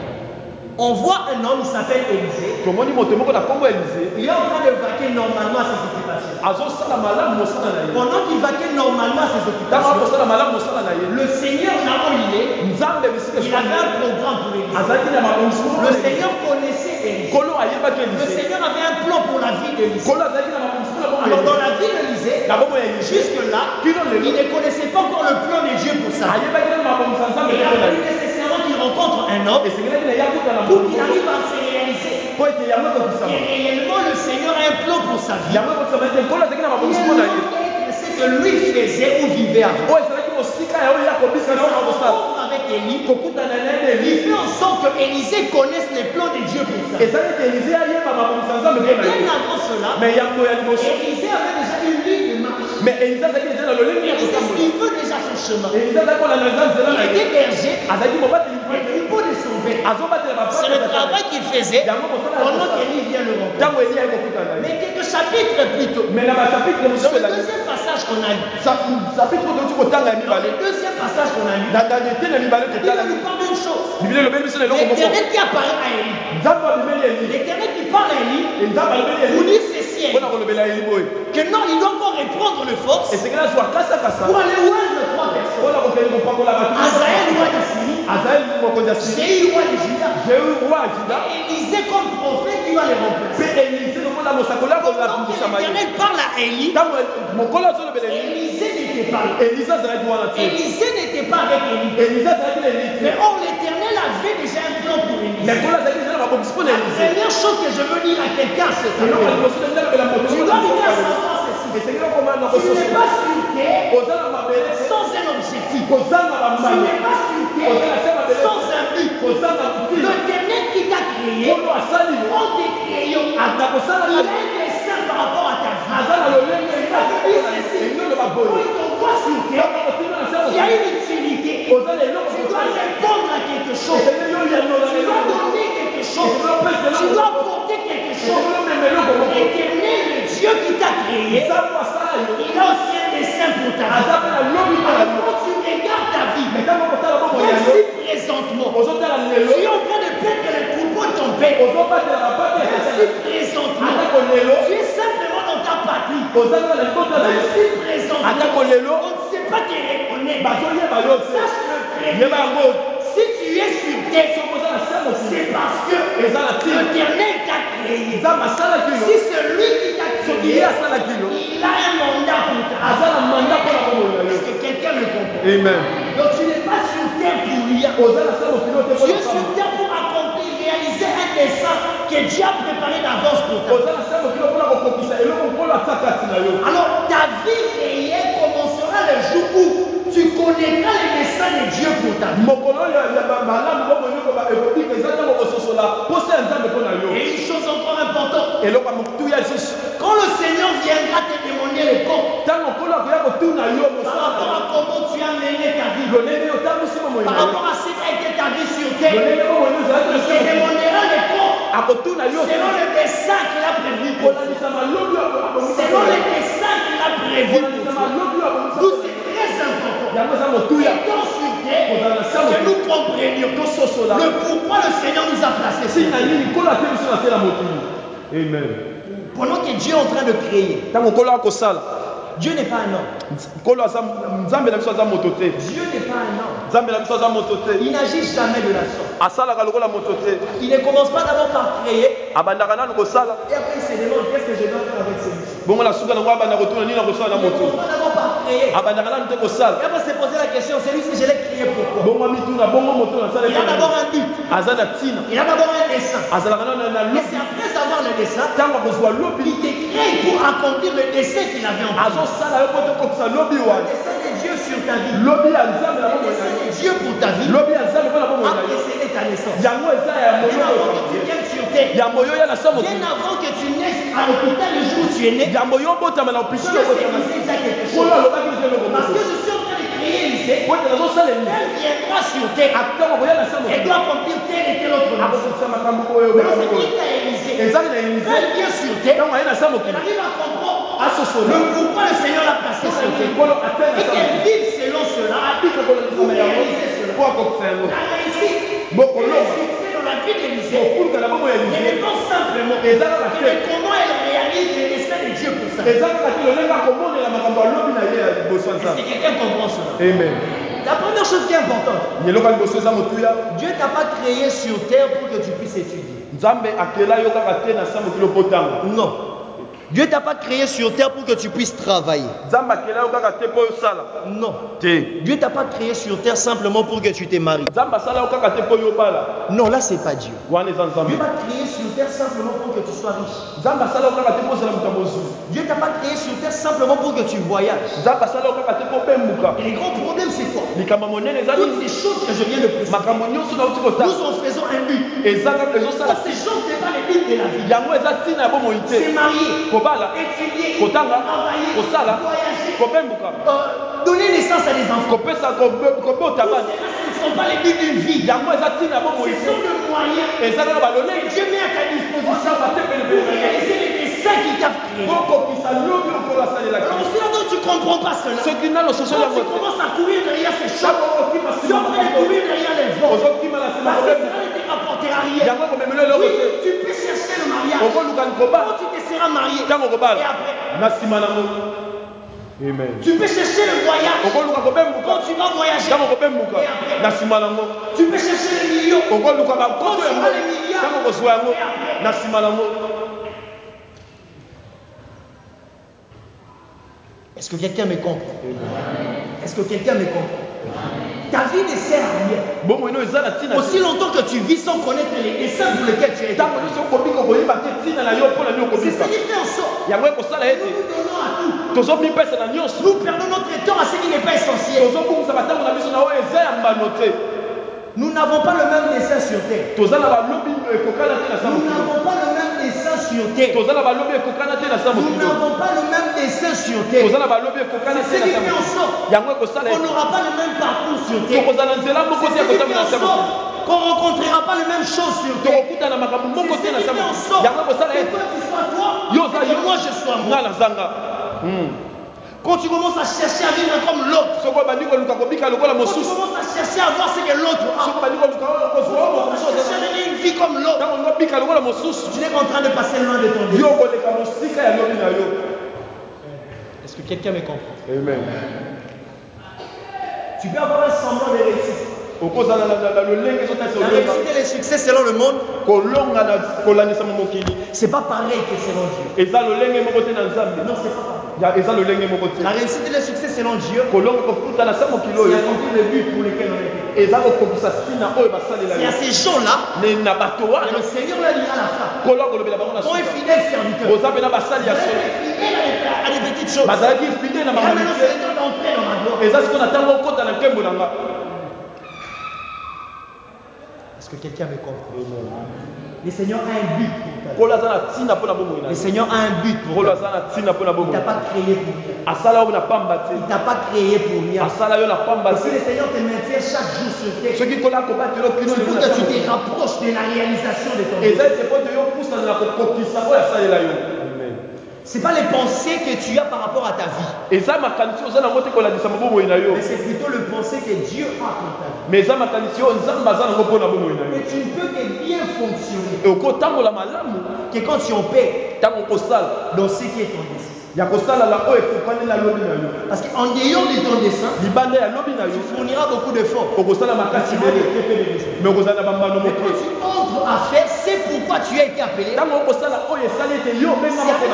On voit un homme, il s'appelle Élisée. tomoni moto moko na nkombo elize Il est en train de vaquer normalement à ses occupations. azosala malamu mosala na ye Pendant qu'il vaquait normalement à ses ntango occupations, akosala malamu mosala na ye le Seigneur là où il est, nzambe bisika il avait un programme pour Élisée. azalaki na makomisumu Le Seigneur connaissait Élisée. nkolo ayebaki Le elize Seigneur avait un plan pour la vie d'Élisée. nkolo azalaki na makomisumu na bomoi Alors dans la vie d'Élisée, na bomoi ya elize jusque-là, kino il lelo ne connaissait pas encore le plan de Dieu pour sa vie. ayebaki na makomisa nzambe Il a lelo na fallu ye nécessairement qu'il rencontre un homme esengelaki na ye akuta na pour moto qu'il arrive à se réaliser. po ete yango Et ekokisama réellement, le Seigneur a un plan pour sa vie. yango ekokisama ete nkolo azalaki na makomisumu na ye C'est que lui faisait ou vivait avec. oyo ezalaki mosika ya oyo ya kobisa na oyo akosala Comme avec Élie, kokutana na ye na il eli fait en sorte que Élisée connaisse les plans de Dieu pour sa vie. ezali ete elize ayeba makomisa nzambe mpo na ye Bien avant cela, me yango ya liboso Élisée avait déjà une ligne de marche. mais elize azalaki eza na lolenge ya Élisée kotambola suivait déjà son chemin. elize azalaki kolanda eza nzela na Il ye était berger, azalaki mobateli les troupeaux de son vêtement. azobatela C'est le travail qu'il faisait pendant qu'Élie vient le rencontrer. ntango eli aye kokutana na ye Mais quelques chapitres plus tôt, mais na bachapitre dans mosusu le ezali deuxième passage qu'on a lu, chapitre oyo touti kotanga ya dans mibale le deuxième passage qu'on a lu, na te na mibale la Bible totala nous parle d'une chose. biblia elobeli biso na eloko moko L'Éternel qui apparaît à Élie, nzambe abimeli eli l'Éternel qui parle à Élie, nzambe alobeli vous eli dit ceci à mpona Élie, kolobela eli boye que non, il doit encore reprendre le force esengeli azwa kasakasa pour aller oindre trois personnes. mpona kokende kopakola bato Azaël, roi de Syrie, azali mokonzi ya siri Jéhu, roi de Juda, jehu roi ya juda Élisée comme prophète qui va les remplacer. mpe elise lokola mosakoli Pendant que akolakisama ye l'Éternel parle à Élie, ntango mokolo azolobela eli Élisée ne n'était pas là. Élisée n'était pas avec Élie. Mais or, l'Éternel avait déjà un plan pour Élie. La première chose que je veux dire à quelqu'un, c'est que tu dois arriver à savoir ceci. Tu n'es pas sur terre sans un objectif. Tu n'es pas sur terre sans un but. L'Éternel qui t'a créé, en te créant, il a un dessein par rapport à ta vie. Quand il t'envoie sur terre, il y a une utilité. Tu dois répondre à quelque chose. Tu dois donner quelque chose. Tu dois apporter quelque chose. L'Éternel, le Dieu qui t'a créé, il a aussi un dessein pour ta vie. Alors quand tu regardes ta vie, même si présentement, tu es en train de perdre le troupeau de ton père, même si présentement, tu es simplement dans ta patrie, même si présentement, on ne sait pas te reconnaître, sache le crédit. Si tu es sur terre, c'est parce que l'Éternel t'a créé. Si celui qui t'a créé, il a un mandat pour ta vie. Est-ce que quelqu'un me comprend? Amen. Donc tu n'es pas sur terre pour rien. Tu es sur terre pour accomplir, réaliser un dessein que Dieu a préparé d'avance pour toi. Alors ta vie réelle commencera le jour où tu connaîtras les messages de Dieu pour ta vie. Et une chose encore importante, quand le Seigneur viendra te demander le compte par rapport à comment tu as mené ta vie, par rapport à ce qu'a été ta vie sur terre, il te demandera le compte selon le dessein qu'il a prévu pour toi. Selon le dessein qu'il a prévu pour toi. Nous, c'est très important. Étant sur terre, que nous comprenions le pourquoi le Seigneur nous a placés sur terre. Amen. Pendant que Dieu est en train de créer, Dieu n'est pas un homme. Dieu n'est pas un homme. Il n'agit jamais de la sorte. Il ne commence pas d'abord par créer. Et après il se demande qu'est-ce que je dois faire avec celui-ci. Il ne commence pas d'abord par créer. Et après se poser la question, celui-ci je l'ai créé pourquoi? Il a d'abord un but. Il a d'abord un dessein. Et c'est après avoir le dessein, il te crée pour accomplir le dessein qu'il avait en place. Le dessein de Dieu sur ta vie. Le dessein de Dieu pour ta vie. A précédé ta naissance. Bien avant que tu viennes sur terre. Bien avant que tu naisses à l'hôpital le jour où tu es né. Dieu s'est dit déjà quelque chose. Parce que je suis en train de créer Élisée. Elle viendra sur terre. Elle doit accomplir tel et tel autre mission. Mais c'est qui t'a Élisée. Elle vient sur terre. Elle arrive à comprendre le pourquoi le Seigneur l'a placé sur terre. Et qu'elle vive selon cela. Pour réaliser cela. La réussite. Le succès dans la vie d'Élisée. Et maintenant simplement. Et comment elle réalise les desseins de Dieu pour ça. Est-ce que quelqu'un comprend cela? Amen. La première chose qui est importante, Dieu t'a pas créé sur terre pour que tu puisses étudier. Non. Dieu t'a pas créé sur terre pour que tu puisses travailler. Non. Dieu t'a pas créé sur terre simplement pour que tu te maries. Non, là c'est pas Dieu. Dieu t'a créé sur terre simplement pour que tu sois riche. Dieu t'a pas créé sur terre simplement pour que tu voyages. Et les grands problèmes c'est quoi? Toutes ces choses que je viens de préciser, nous en faisons un but. Ces choses n'est pas le but de la vie. C'est marier, étudier, travailler, voyager, donner naissance à des enfants. Ce ne sont pas les buts d'une vie. Ce sont des moyens que Dieu met à ta disposition pour réaliser les desseins qu'il t'a créés. Alors si tu ne comprends pas cela, quand tu commences à courir derrière ces choses, tu es en train de courir derrière les vents. Parce que cela ne te rapportera rien. Oui, tu peux chercher le mariage. Quand tu te seras marié, et après, Amen. tu peux chercher le voyage. Quand tu vas voyager, et après, tu peux chercher les millions. Quand tu auras les milliards, et après, Est-ce que quelqu'un me comprend? Est-ce que quelqu'un me comprend? Ta vie ne sert à rien. Aussi longtemps que tu vis sans connaître les desseins pour lesquels tu es. C'est ce qui fait en sorte. Nous nous donnons à tout. Nous perdons notre temps à ce qui n'est pas essentiel. Nous n'avons pas le même dessein sur terre. Nous n'avons pas le même dessein sur terre. Nous n'avons pas le même dessein sur terre. C'est ce qui fait en sorte qu'on n'aura pas le même parcours sur terre. C'est ce qui fait en sorte qu'on ne rencontrera pas les mêmes choses sur terre. C'est ce qui fait en sorte que toi tu sois toi et que moi je sois moi. Quand tu commences à chercher à vivre comme l'autre, quand tu commences à chercher à voir ce que l'autre a, quand tu commences à chercher à mener une vie comme l'autre, tu n'es qu'en train de passer loin de ton Dieu. Est-ce que quelqu'un me comprend? Amen. Tu peux avoir un semblant de réussite. La réussite et le succès selon le monde, c'est pas pareil que selon Dieu. Non, c'est pas pareil. La réussite et le succès selon Dieu, c'est accomplir le but pour lequel on est. C'est à ces gens-là que le Seigneur leur dira à la fin. Quand est fidèle serviteur, fidèle à des petites choses. Et maintenant, c'est le temps d'entrer dans ma gloire. Est-ce que quelqu'un me comprend? Le Seigneur a un but pour ta vie. Le Seigneur a un but pour ta vie. Il ne t'a pas créé pour rien. Il ne t'a pas créé pour rien. Et si le Seigneur te maintient chaque jour sur terre, c'est pour que tu te rapproches de la réalisation de ton Dieu. Ce n'est pas les pensées que tu as par rapport à ta vie. Mais c'est plutôt le pensée que Dieu a pour ta vie. Et tu ne peux que bien fonctionner que quand tu opères dans ce qui est ton dessein. Parce qu'en ayant de ton dessein, tu fourniras beaucoup d'efforts. Mais quand tu entres à faire, c'est pourquoi tu as été appelé. C'est avec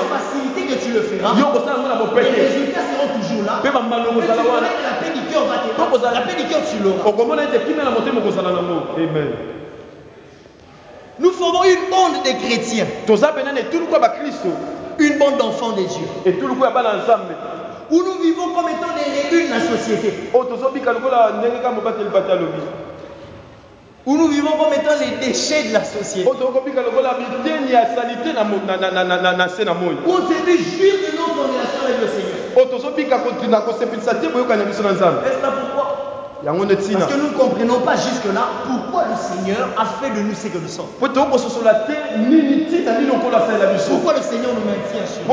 facilité que tu le feras. Les résultats seront toujours là. Mais tu verras que la paix du cœur va te faire. La paix du cœur, tu l'auras. Amen. Nous formons une bande de chrétiens. Une bande d'enfants de Dieu. Où nous vivons comme étant des réduits de la société. Où nous vivons comme étant les déchets de la société. Où on se dit jouir de notre relation avec le Seigneur. Est-ce là pourquoi? Parce que nous ne comprenons pas jusque-là pourquoi le Seigneur a fait de nous ce que nous sommes. Pourquoi le Seigneur nous maintient sur nous.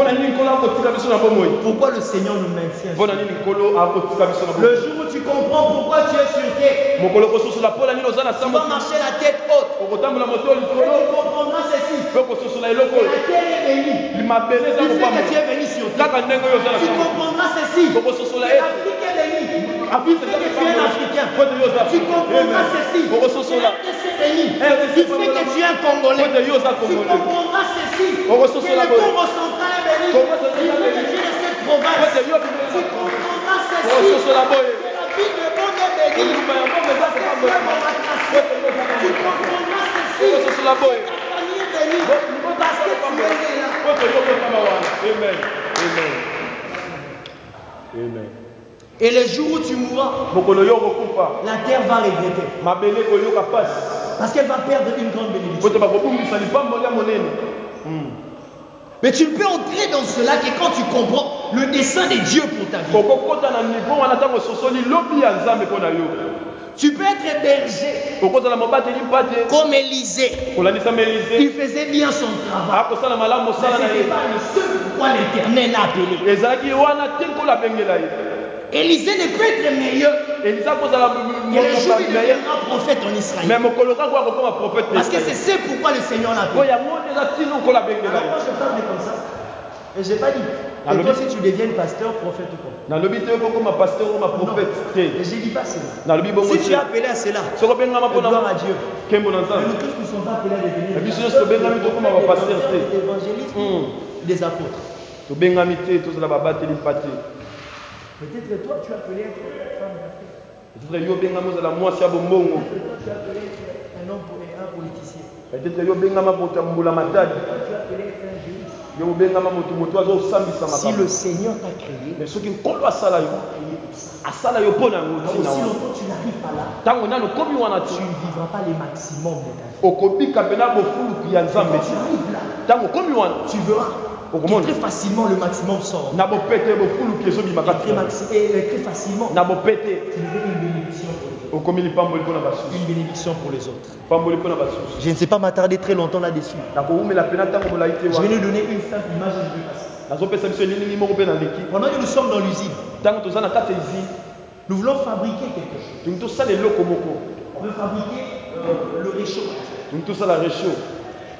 Pourquoi le Seigneur nous maintient sur nous. Le jour où tu comprends pourquoi tu es sur terre, tu vas marcher la tête haute. Et tu comprendras ceci. La terre est bénie. Du fait que tu es venu sur terre. Tu comprendras ceci. L'Afrique est bénie. Du fait que tu es un Africain. Tu comprendras ceci. Du fait que tu es un Congolais. Tu comprendras ceci. Que le Congo central est béni. Du fait que tu es de cette province. Tu comprendras ceci. Que la ville de Bonn est bénie. Parce que tu es mon rattaché. Tu comprendras ceci. Que ta famille est bénie. Parce que tu es né là. Amen. Amen. Et le jour où tu mourras, la terre va regretter. Parce qu'elle va perdre une grande bénédiction. Mais tu peux entrer dans cela que quand tu comprends le dessein de Dieu pour ta vie. Tu peux être berger comme Élisée. Il faisait bien son travail. Mais ce n'était pas le seul pourquoi l'Éternel l'a appelé. Élisée ne peut être meilleur que le jour où il deviendra prophète en Israël. Parce que c'est pourquoi le Seigneur l'a appelé. Alors moi je parle comme ça. Et je n'ai pas dit. Et toi si tu deviens pasteur, prophète ou quoi? Non, et je ne dis pas cela. Si tu es appelé à cela, gloire à Dieu. Mais nous tous ne sommes pas appelés à devenir des évangélistes, des apôtres. Peut-être que toi, tu as appelé être femme d'affaires. Peut-être yo bengama ozala mwasi ya bombongo. Peut-être que toi, tu as appelé être un homme et un politicien. Peut-être yo bengama moto mbula matadi. Toi, tu as appelé être un juriste. Yo bengama moto azosambisa Si makambo. le Seigneur t'a créé, Mais soki nkolo asala yo, asala yo mpona yango aussi ntina wana. longtemps tu n'arrives pas là, Ntango nano komi wana tu te, ne vivras pas les maximums de ta vie. okobika mpena bofuluku ya nzambe Quand tu te. arrives là, Ntango komi wana, tu verras Okomona. que très facilement le maximum sort. na bopete bofuluku ezobimaka te. Très facilement, na bopete tu deviens une bénédiction pour les autres. okomi lipamboli mpona basusu. Une bénédiction pour les autres. pamboli mpona basusu. Je ne sais pas m'attarder très longtemps là-dessus. nakowumela mpena ntango molai te Je vais wana. nous donner une simple image et je vais passer. nazopesa biso elingi moko mpe na leki. Pendant que nous sommes dans l'usine, ntango toza na kati ya izine, nous voulons fabriquer quelque chose. tolingi tosala eloko moko. On veut fabriquer le réchaud. tolingi tosala réchaud.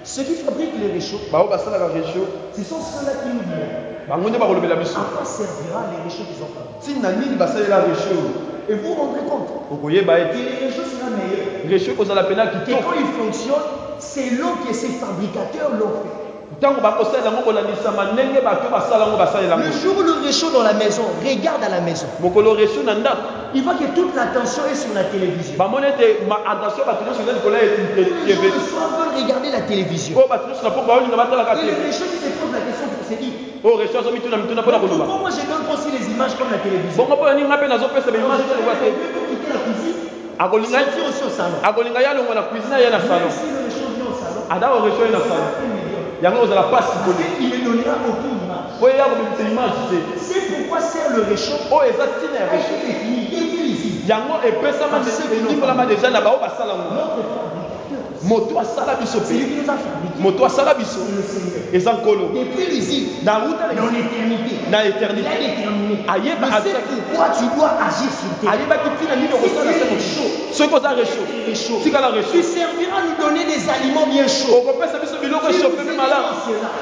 Ceux qui fabriquent les réchauds, bao basalaka réchaud, ce sont ceux-là qui nous diront bango nde bakolobela biso. à quoi servira les réchauds qu'ils ont fabriqués. ntina nini basalela réchaud. Et vous vous rendrez compte okoyeba que ete les réchauds sera meilleur. réchaud ekozala mpena Que kitoko. quand ils fonctionnent, c'est l'eau que ces fabricateurs l'ont fait. ntango bakosalela yango kolandisama ndenge bato basala yango basalela Le yango. jour où le réchaud dans la maison, regarde à la maison. mokolo réchaud na ndako Il voit que toute l'attention est sur la télévision. bamoni ete attention bato nyonso eza likolo ya Les gens tv. le soir veulent regarder la télévision. oyo bato nyonso na mpo baolinga batalaka Et le tv. réchaud qui se pose la question pour se dire, oyo réchaud azomituna mituna mpona koloba. pourquoi moi je donne aussi les images comme la télévision? bongo mpona nini nga mpe nazopesa Alors, baimage je kolokwa vais te. quitter la cuisine, akolinga sortir aussi au salon. akolinga ye alongwa na cuisine ye na Même salon. si le réchaud vient au salon, ada o réchaud ye na salon. c'est meilleur. yango ozala pasi Parce koli. qu'il ne donnera aucune image. oyo eya komemisa image te. C'est pourquoi sert le réchaud. oyo eza ntina ya A réchaud. été fini, depuis ici. yango epesama elimbolama deja na bao basala ngo. Notre fabricateur, moto asala biso c'est lui mpe. qui nous a fabriqués. moto asala biso C'est le Seigneur. eza nkolo. Depuis l'usine, na wuta dans l'éternité, na il a éternité déterminé. Ayeba Mais c'est azaki. pourquoi tu dois agir sur terre. ayebaki ntina nini okosala se moto. soki oza réchaud Réchaud. tikala Tu réchaud. serviras à nous donner des aliments bien chauds. okopesa biso biloko echauffe mpe malamu.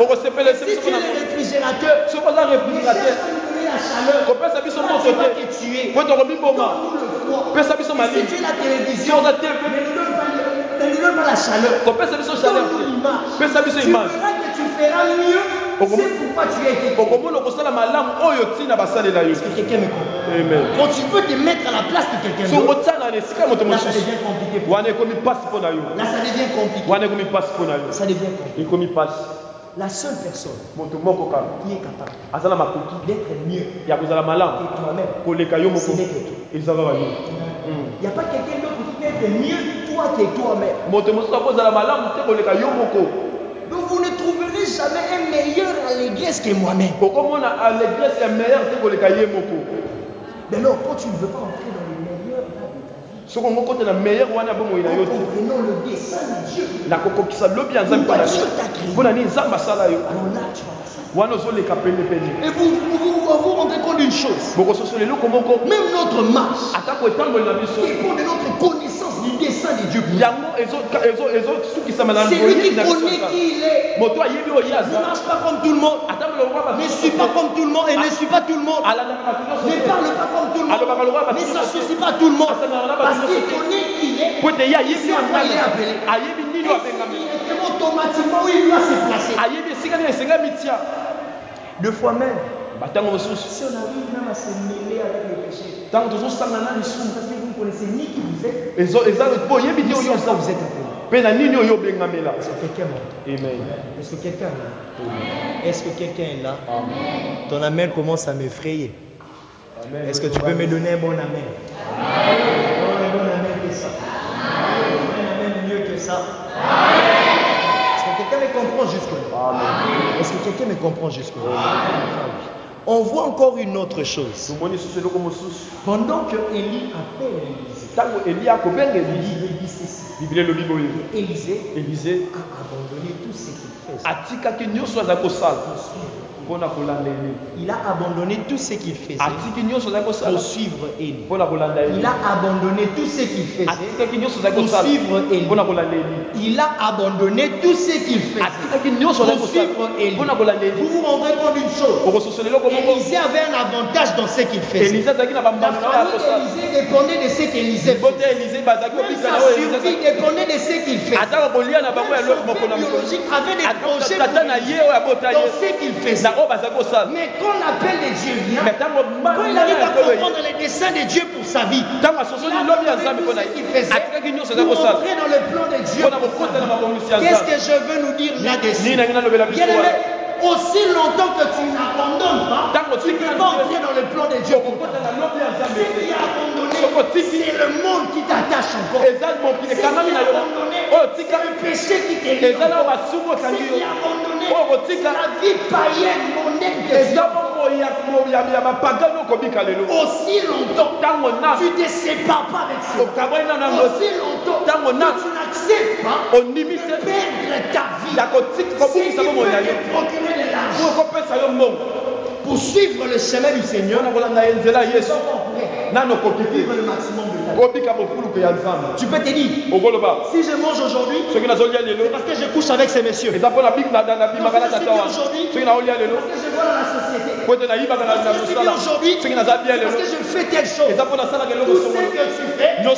okosepelesa Si biso tu es mpona le réfrigérateur, soki oza mais réfrigérateur cherche à nous donner la chaleur. kopesa biso Là, moto tu vas te te tuer. po tokobiboma. Donne-nous le froid. pesa biso Si malili. tu es la si télévision, oza te ne nous donne pas la chaleur. kopesa biso chaleur Donne-nous te. l'image. pesa biso Tu image. verras que tu feras mieux. Okom- C'est pourquoi tu as été créé. okomona okosala malamu oyo ntina basalela yo. Est-ce que quelqu'un me comprend? amen. Quand tu veux te mettre à la place de quelqu'un so d'autre, okotiana na esika ya moto là ça mosusu devient compliqué. pour wana ekomi mpasi mpo na yo. toi. Là ça devient compliqué. wana ekomi mpasi mpo na yo. Ça devient compliqué. ekomi mpasi. La seule personne moto moko kaka qui est capable aza na makoki d'être mieux ya kozala malamu que toi-même, koleka yo moko ce n'est que toi. eza kaka yo. Il n'y a pas quelqu'un d'autre qui peut être mieux toi que toi-même. moto mosusu akozala malamu te koleka yo moko. Donc vous ne trouverez jamais un meilleur allégresse que moi-même. okomona allégresse ya meilleur te koleka ye moko. Mais non, quand tu ne veux pas entrer dans les meilleurs là de ta vie, soki ongo kota na meilleur wana ya bomoi na yo en te comprenant le dessein de Dieu, nakokokisa lobi ya nzambe mpona nini? mpona nini nzambe asala yo alors là tu vas la savoir. wana ozoleka penepene. Et vous rendez compte d'une chose, bokososola eloko moko même notre marche atako etamboli na biso dépend de notre connaissance du dessein de Dieu. yango ezosukisama na C'est lui qui boyebi na biso connaît ya Nzambe. qui il est. moto ayebi oyo Ne aza marche pas comme tout le monde. atamboli lokwa Ne suis pas comme tout le monde et ne suis pas tout le monde. alandaka bato nyonso Ne te. parle pas comme tout le alobaka lokwa monde. bato Ne nyonso te. s'associe pas tout le monde. Asanganaka bato Parce nyonso qu'il te. connaît qui il est. po ete ye ayebi C'est pourquoi il est appelé. ayebi nini abengami Et automatiquement, où il doit se placer. ayebi esika nini esengami tia. Deux fois même, batango mosusu si on arrive même à se mêler avec le péché, ntango tozosangana na lisumu parce que vous ne connaissez ni qui vous êtes, eza po oyebi ni te si oyo à quoi oza vous êtes appelé. mpe na nini oyo obengamela. Est-ce que quelqu'un m'entend? amen. Est-ce que quelqu'un est là? Est-ce que quelqu'un est là? Ton amen commence à m'effrayer. Amen. Est-ce que tu peux me donner un bon amen? Un bon amen que ça. Un amen mieux que ça. Est-ce que quelqu'un me comprend jusque-là? Amen. Est-ce que quelqu'un me comprend jusque-là? On voit encore une autre chose. tomoni susu eloko mosusu Pendant que Élie appelle Élisée, ntango eli akobenga la eli Bible dit ceci. biblia elobi boye Élisée elize a abandonné tout ce qu'il faisait atikaki nyonso aza kosala pour suivre Élie. mpona kolanda eli Il a abandonné tout ce qu'il faisait atiki nyonso aza kosala pour suivre Élie. mpona kolanda eli Il a abandonné tout ce qu'il faisait atikaki nyonso aza pour kosala suivre Élie. mpona kolanda eli Il a abandonné tout ce qu'il faisait atikaki nyonso aza pour kosala suivre Élie. mpona kolanda eli Vous vous rendrez compte d'une chose. okososola eloko moko Élisée avait un avantage dans ce qu'il faisait. elize azalaki na La bambano na oyo famille akosala d'Élisée dépendait de ce qu'Élisée Élisée faisait. Même sa survie dépendait de ce qu'il fait. Son père biologique avait des projets pour lui, dans ce qu'il faisait. Mais quand l'appel de Dieu vient, quand il arrive à comprendre les desseins de Dieu pour sa vie, il a abandonné tout ce qu'il faisait pour entrer dans le plan de Dieu. Qu'est-ce que je veux nous dire là-dessus? Bien-aimé, aussi longtemps que tu n'abandonnes pas, tu ne peux pas entrer dans le plan de Dieu. Ce qui a abandonné, c'est le monde qui t'attache encore. Ce qui a abandonné, c'est le péché qui te lie encore. Ce qui a abandonné, c'est la vie païenne, monnaie de Dieu. Aussi longtemps, tu ne te sépares pas avec ça. Aussi longtemps, tu n'acceptes pas de perdre ta vie. C'est qui peut te procurer de l'argent. Pour suivre le chemin du Seigneur, vivre le maximum de ta vie. Tu peux te dire, si je mange aujourd'hui, c'est parce que je couche avec ces messieurs. Si je suis aujourd'hui, parce que je vois dans la société. Si je suis aujourd'hui, parce que je fais telle chose. Tout ce que tu fais, si on le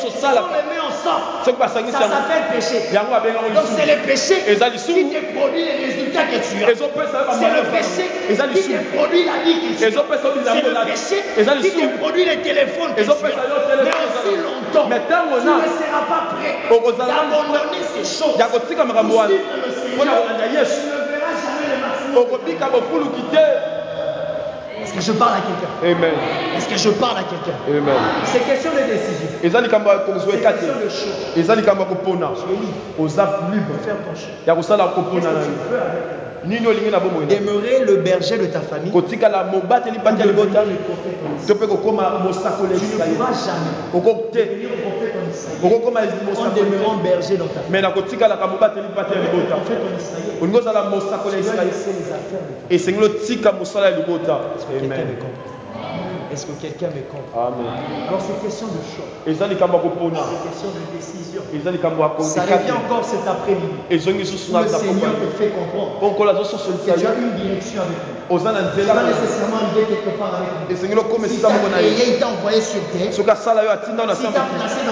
met ensemble, ça s'appelle péché. Donc c'est le péché qui te produit les résultats que tu as. C'est le péché qui te produit la vie que tu as. C'est le péché qui te produit les téléphones que tu as. Mais aussi longtemps, tu ne seras pas prêt d'abandonner ces choses pour suivre le Seigneur. Tu ne verras jamais le maximum. Est-ce que je parle à quelqu'un? Amen. Est-ce que je parle à quelqu'un? Amen. C'est question de décision. C'est question de choix. Tu es libre de faire ton choix. Qu'est-ce que tu veux avec demeurer le berger de ta famille. Tu ne pourras jamais devenir prophète en demeurant berger dans ta famille. Est-ce que quelqu'un me comprend? Alors c'est question de choix. C'est question de décision. Ça revient encore cet après-midi. Le Seigneur te fait comprendre que tu as une direction avec lui. Tu vas nécessairement arriver quelque part avec lui. Si il t'a envoyé sur terre, si t'a placé dans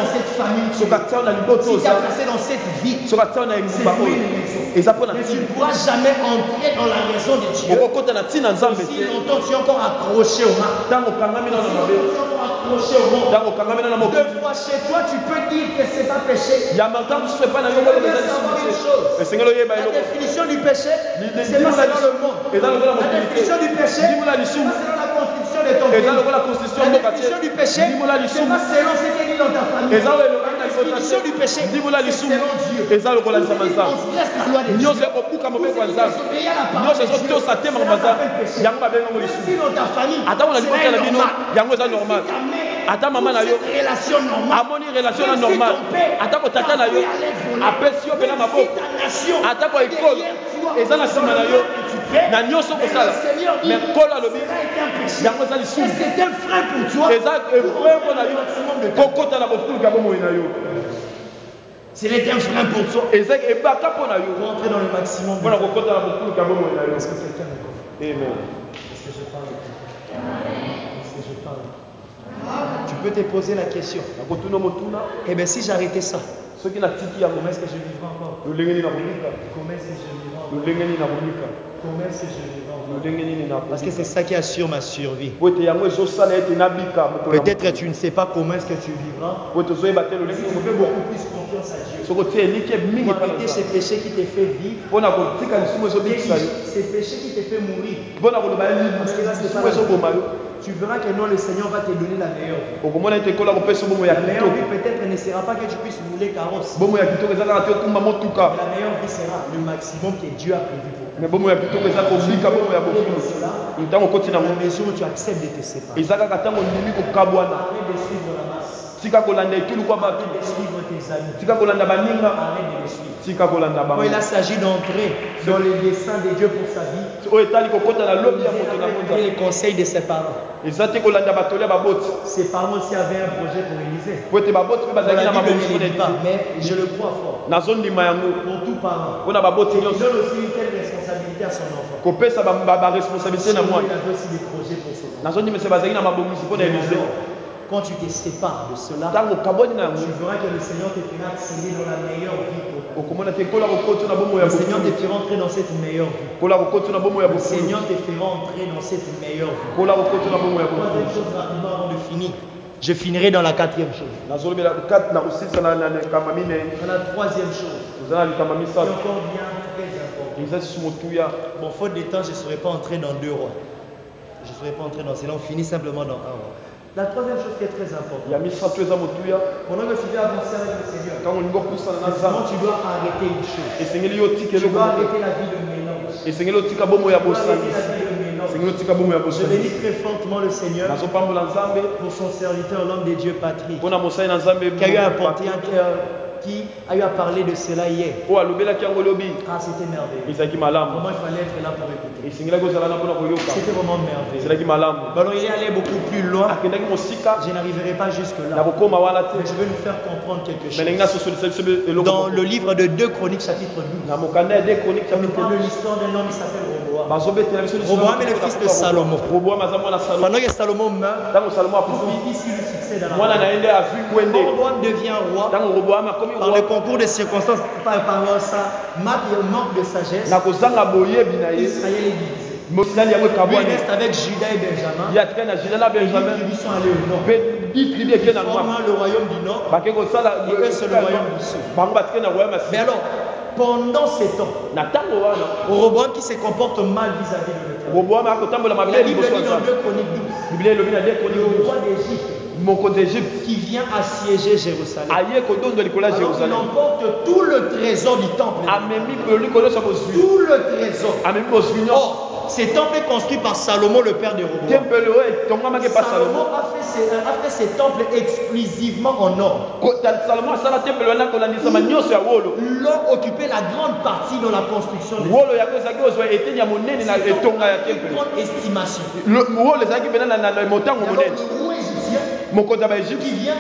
cette famille, si t'a placé dans cette vie, c'est lui une raison. Mais tu ne pourras jamais entrer dans la raison de Dieu si longtemps tu es encore accroché au mal. Deux fois chez toi, tu peux dire que c'est pas péché. La définition du péché, c'est pas selon le monde. La définition du péché, c'est pas selon la constitution de ton pays. La définition du péché, c'est pas selon ce qui est dit dans ta famille. La définition du péché, c'est selon Dieu. On transgresse la loi de Dieu. Désobéir à la parole de Dieu, ça s'appelle péché. Même si dans ta famille, c'est normal. Ata maman na yo relation normale ata ko tata na yo apesi yo pena maboko ata ko école eza na sima na yo na nyonso ko sala mais kola lobi yango eza lisumu c'est un frein pour toi eza frein na yo kokota na bofulu ka bomo na yo c'est un frein pour toi eza ebaka po na yo rentrer dans le maximum pour kokota na bofulu ka bomo na yo. Est-ce que quelqu'un me comprend? Amen. Est-ce que je parle? Est-ce que je parle? Tu peux te poser la question. Eh bien, si j'arrêtais ça, comment est-ce que je vivrai encore? Comment est-ce que je vivrai encore? Comment est-ce que je vivrai encore? Parce que c'est ça qui assure ma survie. Peut-être tu ne sais pas comment est-ce que tu vivras. Tu fais beaucoup plus confiance à Dieu. Pour arrêter ces péchés qui te fait vivre. Ces péchés qui te fait mourir. Parce que là, c'est pas la vie. Tu verras que non, le Seigneur va te donner la meilleure vie. La meilleure vie peut-être ne sera pas que tu puisses rouler carrosse. La meilleure vie sera le maximum que Dieu a prévu pour toi. La maison où tu acceptes de te séparer. Arrête de suivre la masse. Arrête de suivre tes amis. Arrête de les suivre. Quand il s'agit d'entrer dans les desseins de Dieu pour sa vie, il les conseils de ses parents. Ses parents aussi avaient un projet pour Élisée. La Bible ne le dit pas, mais je le crois fort. Pour tout parent, il donne aussi une telle responsabilité à son enfant. Il avait aussi des projets pour ses enfants. Quand tu te sépares de cela, ntango okabwani na yango tu verras que le Seigneur te fera accéder dans la meilleure vie pour ta vie. okomona te kola kokoti na bomoi ya Le Seigneur te botundu fera entrer dans cette meilleure vie. kola kokoti na bomoi ya Le botundu Seigneur te fera entrer dans cette meilleure vie. kola kokoti na bomoi ya Troisième botundu chose rapidement avant de finir. Je finirai dans la quatrième chose. nazolobela kati na kosilisa na likama minei Dans la troisième chose, toza na likama c'est misato encore bien très important. eza susu motuya Bon, faute de temps, je ne serai pas entré dans 2 rois. Je ne serai pas entré dans cela, on finit simplement dans 1 roi. La troisième chose qui est très importante, ya misato eza motuya pendant que tu vas avancer avec le Seigneur, ntango olingi okosana na maintenant nzambe tu dois arrêter une chose. esengeli yo tika Tu eloko dois moko arrêter la vie de mélange. esengeli otika bomoi ya Tu dois arrêter bosangisi la vie de mélange. esengeli otika bomoi ya Je bosangisi bénis très fortement le Seigneur nazopambola nzambe pour son serviteur, l'homme de Dieu Patrick, mpona mosali na nzambe qui a eu à porter qui a eu à parler de cela hier. oyo alobelaki yango elobi Ah, c'était merveilleux. ezalaki malamu Vraiment, il fallait être là pour écouter. esengelaki ozala na mpona koyoka C'était vraiment merveilleux. ezalaki malamu Alors, il est allé beaucoup plus loin. akendaki mosika Je n'arriverai pas na jusque-là. kokóma wana te Mais je veux nous faire comprendre quelque me chose. ndenge nasosolisa biso eloko Dans moko. le livre de 2 Chroniques, chapitre 12, na mokanda ya 2 chronique on nous chapitre parle de 12 l'histoire d'un homme qui s'appelle Roboam. bazobetela biso Roboam est le fils de Salomon. roboam aza mwana salomo Pendant que Salomon meurt, ntango salomo son akufi fils lui succède à la mwana na table. ye nde azwi kwende Roboam devient roi ntango roboam akomi par le roi concours de circonstances, par sa manque de sagesse. na kozanga boyebi na ye Israël est divisé. mosali yango Lui, il ekabwani reste avec Judas et Benjamin. ye atikali na juda na Les 10 benjamin tribus sont allées au nord. mpe bitribi eke na nwa Formant le royaume du nord. bake kosala Et eux, c'est le royaume du sud. bango batikali na royaume Mais ya alors, pendant ces temps, na ntango wana Roboam qui se comporte mal vis-à-vis de l'Éternel. roboam akotambola La mabe Bible liboso dit ya dans nzambe 2 Chroniques 12, biblia elobi na 2 le chronique roi d'Égypte moko d'Égypte qui vient assiéger Jérusalem. aye kodondo likolo ya Alors il jérusalem emporte tout le trésor du temple. amemi likolo nyonso ya bozwi Tout le trésor. amemi bozwi nyonso Or, ce temple est construit par Salomon, le père de Roboam. tempelo oyo etongwamaki pa Salomon salomo a fait ses temples exclusivement en or. salomo asala tempelo wana kolandisama nyonso ya wolo L'or occupait la grande partie dans la construction de wolo yango ezalaki ozwa eteni ya monene na etonga ya une tempelo grande estimation. wolo ezalaki mpena na motango Alors monene le roi égyptien mokonzi ya baegypte qui vient,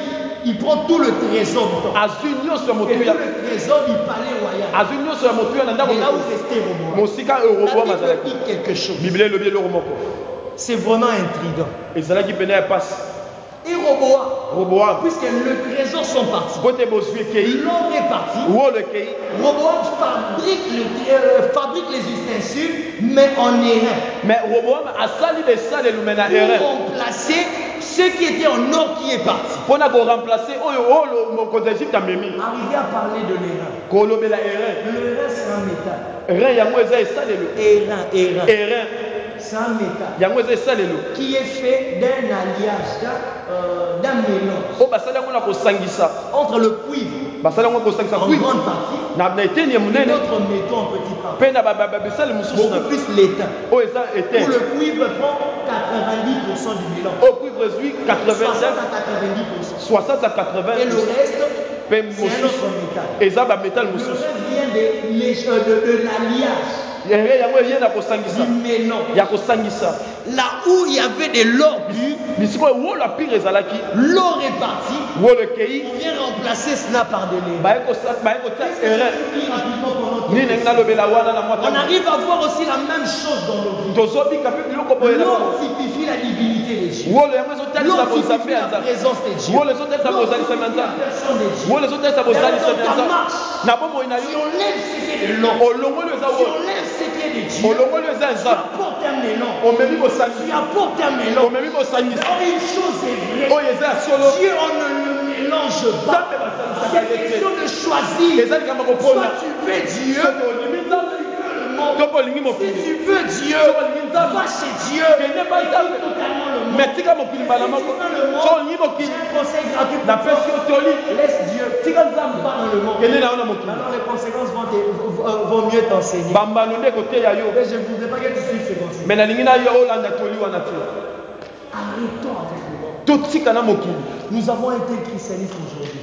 il prend tout le trésor du temple. azwi nyonso ya Et motuya tout le trésor du palais royal. azwi nyonso ya motuya na ndako Et là où restait Roboam. mosika oyo La roboam Bible azalaki dit quelque chose. biblia elobi eloko moko C'est vraiment intriguant. ezalaki pene ya pasi Et Roboam, roboam puisque le trésor sont partis, po te bozwi ekei l'or est parti, wolo ekei Roboam fabrique les ustensiles, mais en airain, mais roboam asali besalelo me na pour erin remplacer ce qui était en or qui est parti. mpona koremplace oyo olo mokonzi ya egypte amemi Arrivé à parler de l'airain. kolobela erin L'airain, c'est un métal. erin yango eza esalelo Airain. erin C'est un métal yango eza esalelo qui est fait d'un alliage, d'un mélange oyo basali yango na kosangisa entre le cuivre basali yango kosangisa en kwi grande partie na eteni ya et monene notre métaux en petit part. mpe na babesali mosusu na Beaucoup plus l'étain. oyo eza Où ete le cuivre prend 90% du mélange. oyo cuivre ezwi 60 à 85 90%. 60 à 80 Et le reste, mpe c'est un mosusu autre métal. eza bametal Le mosusu reste vient de l'alliage, ere yango eyei na kosangisa du mélange. ya kosangisa Là où il y avait de l'or pur, bisika oyo wolo ya pire ezalaki l'or est parti. wolo ekei On vient remplacer cela par de l'airain. baye kotia erin Rapidement pendant nini ndenge nalobela wana na on mwata arrive à voir aussi la même chose dans nos vies. tozobika mpe biloko boye na L'or bango typifie la divinité de Dieu. wolo yango ezotalisa L'or bozambe typifie ya la nzambe présence de Dieu. wolo ezotalisa bozalisami ya La nzambe personne de Dieu. wolo ezotalisa bozalisami ya nzambe na bomoi na Si yo on lève ce qui est de l'or, olongoli eza si wolo on lève ce qui est de Dieu, olongoli eza tu nzambe apportes un mélange. omemi Tu bosangisi apportes un mélange. omemi bosangisi Or, une chose est vraie. oyo eza ya solo Dieu, on ne le mélange pas. nzambe basalisaka C'est ye te question de choisir. eza likambo kopona Soit tu veux Dieu, soki olimi nzambe to mpo olingi si mokili tu veux Dieu, soki olingi nzambe va chez Dieu. kende pa nzambe Totalement le monde. me tika mokili mbala moko so olingi mokili Un conseil gratuit pour napesi yo toli toi. Laisse Dieu. tika nzambe Pas dans le monde. kende na yo na mokili Alors les conséquences vont mieux t'enseigner. bambano nde koteya yo Mais je ne voudrais pas que tu suives ces conseils. me nalingi na yo olanda toli wana te Arrêtons avec le monde. totika na mokili Nous avons un tel christianisme aujourd'hui.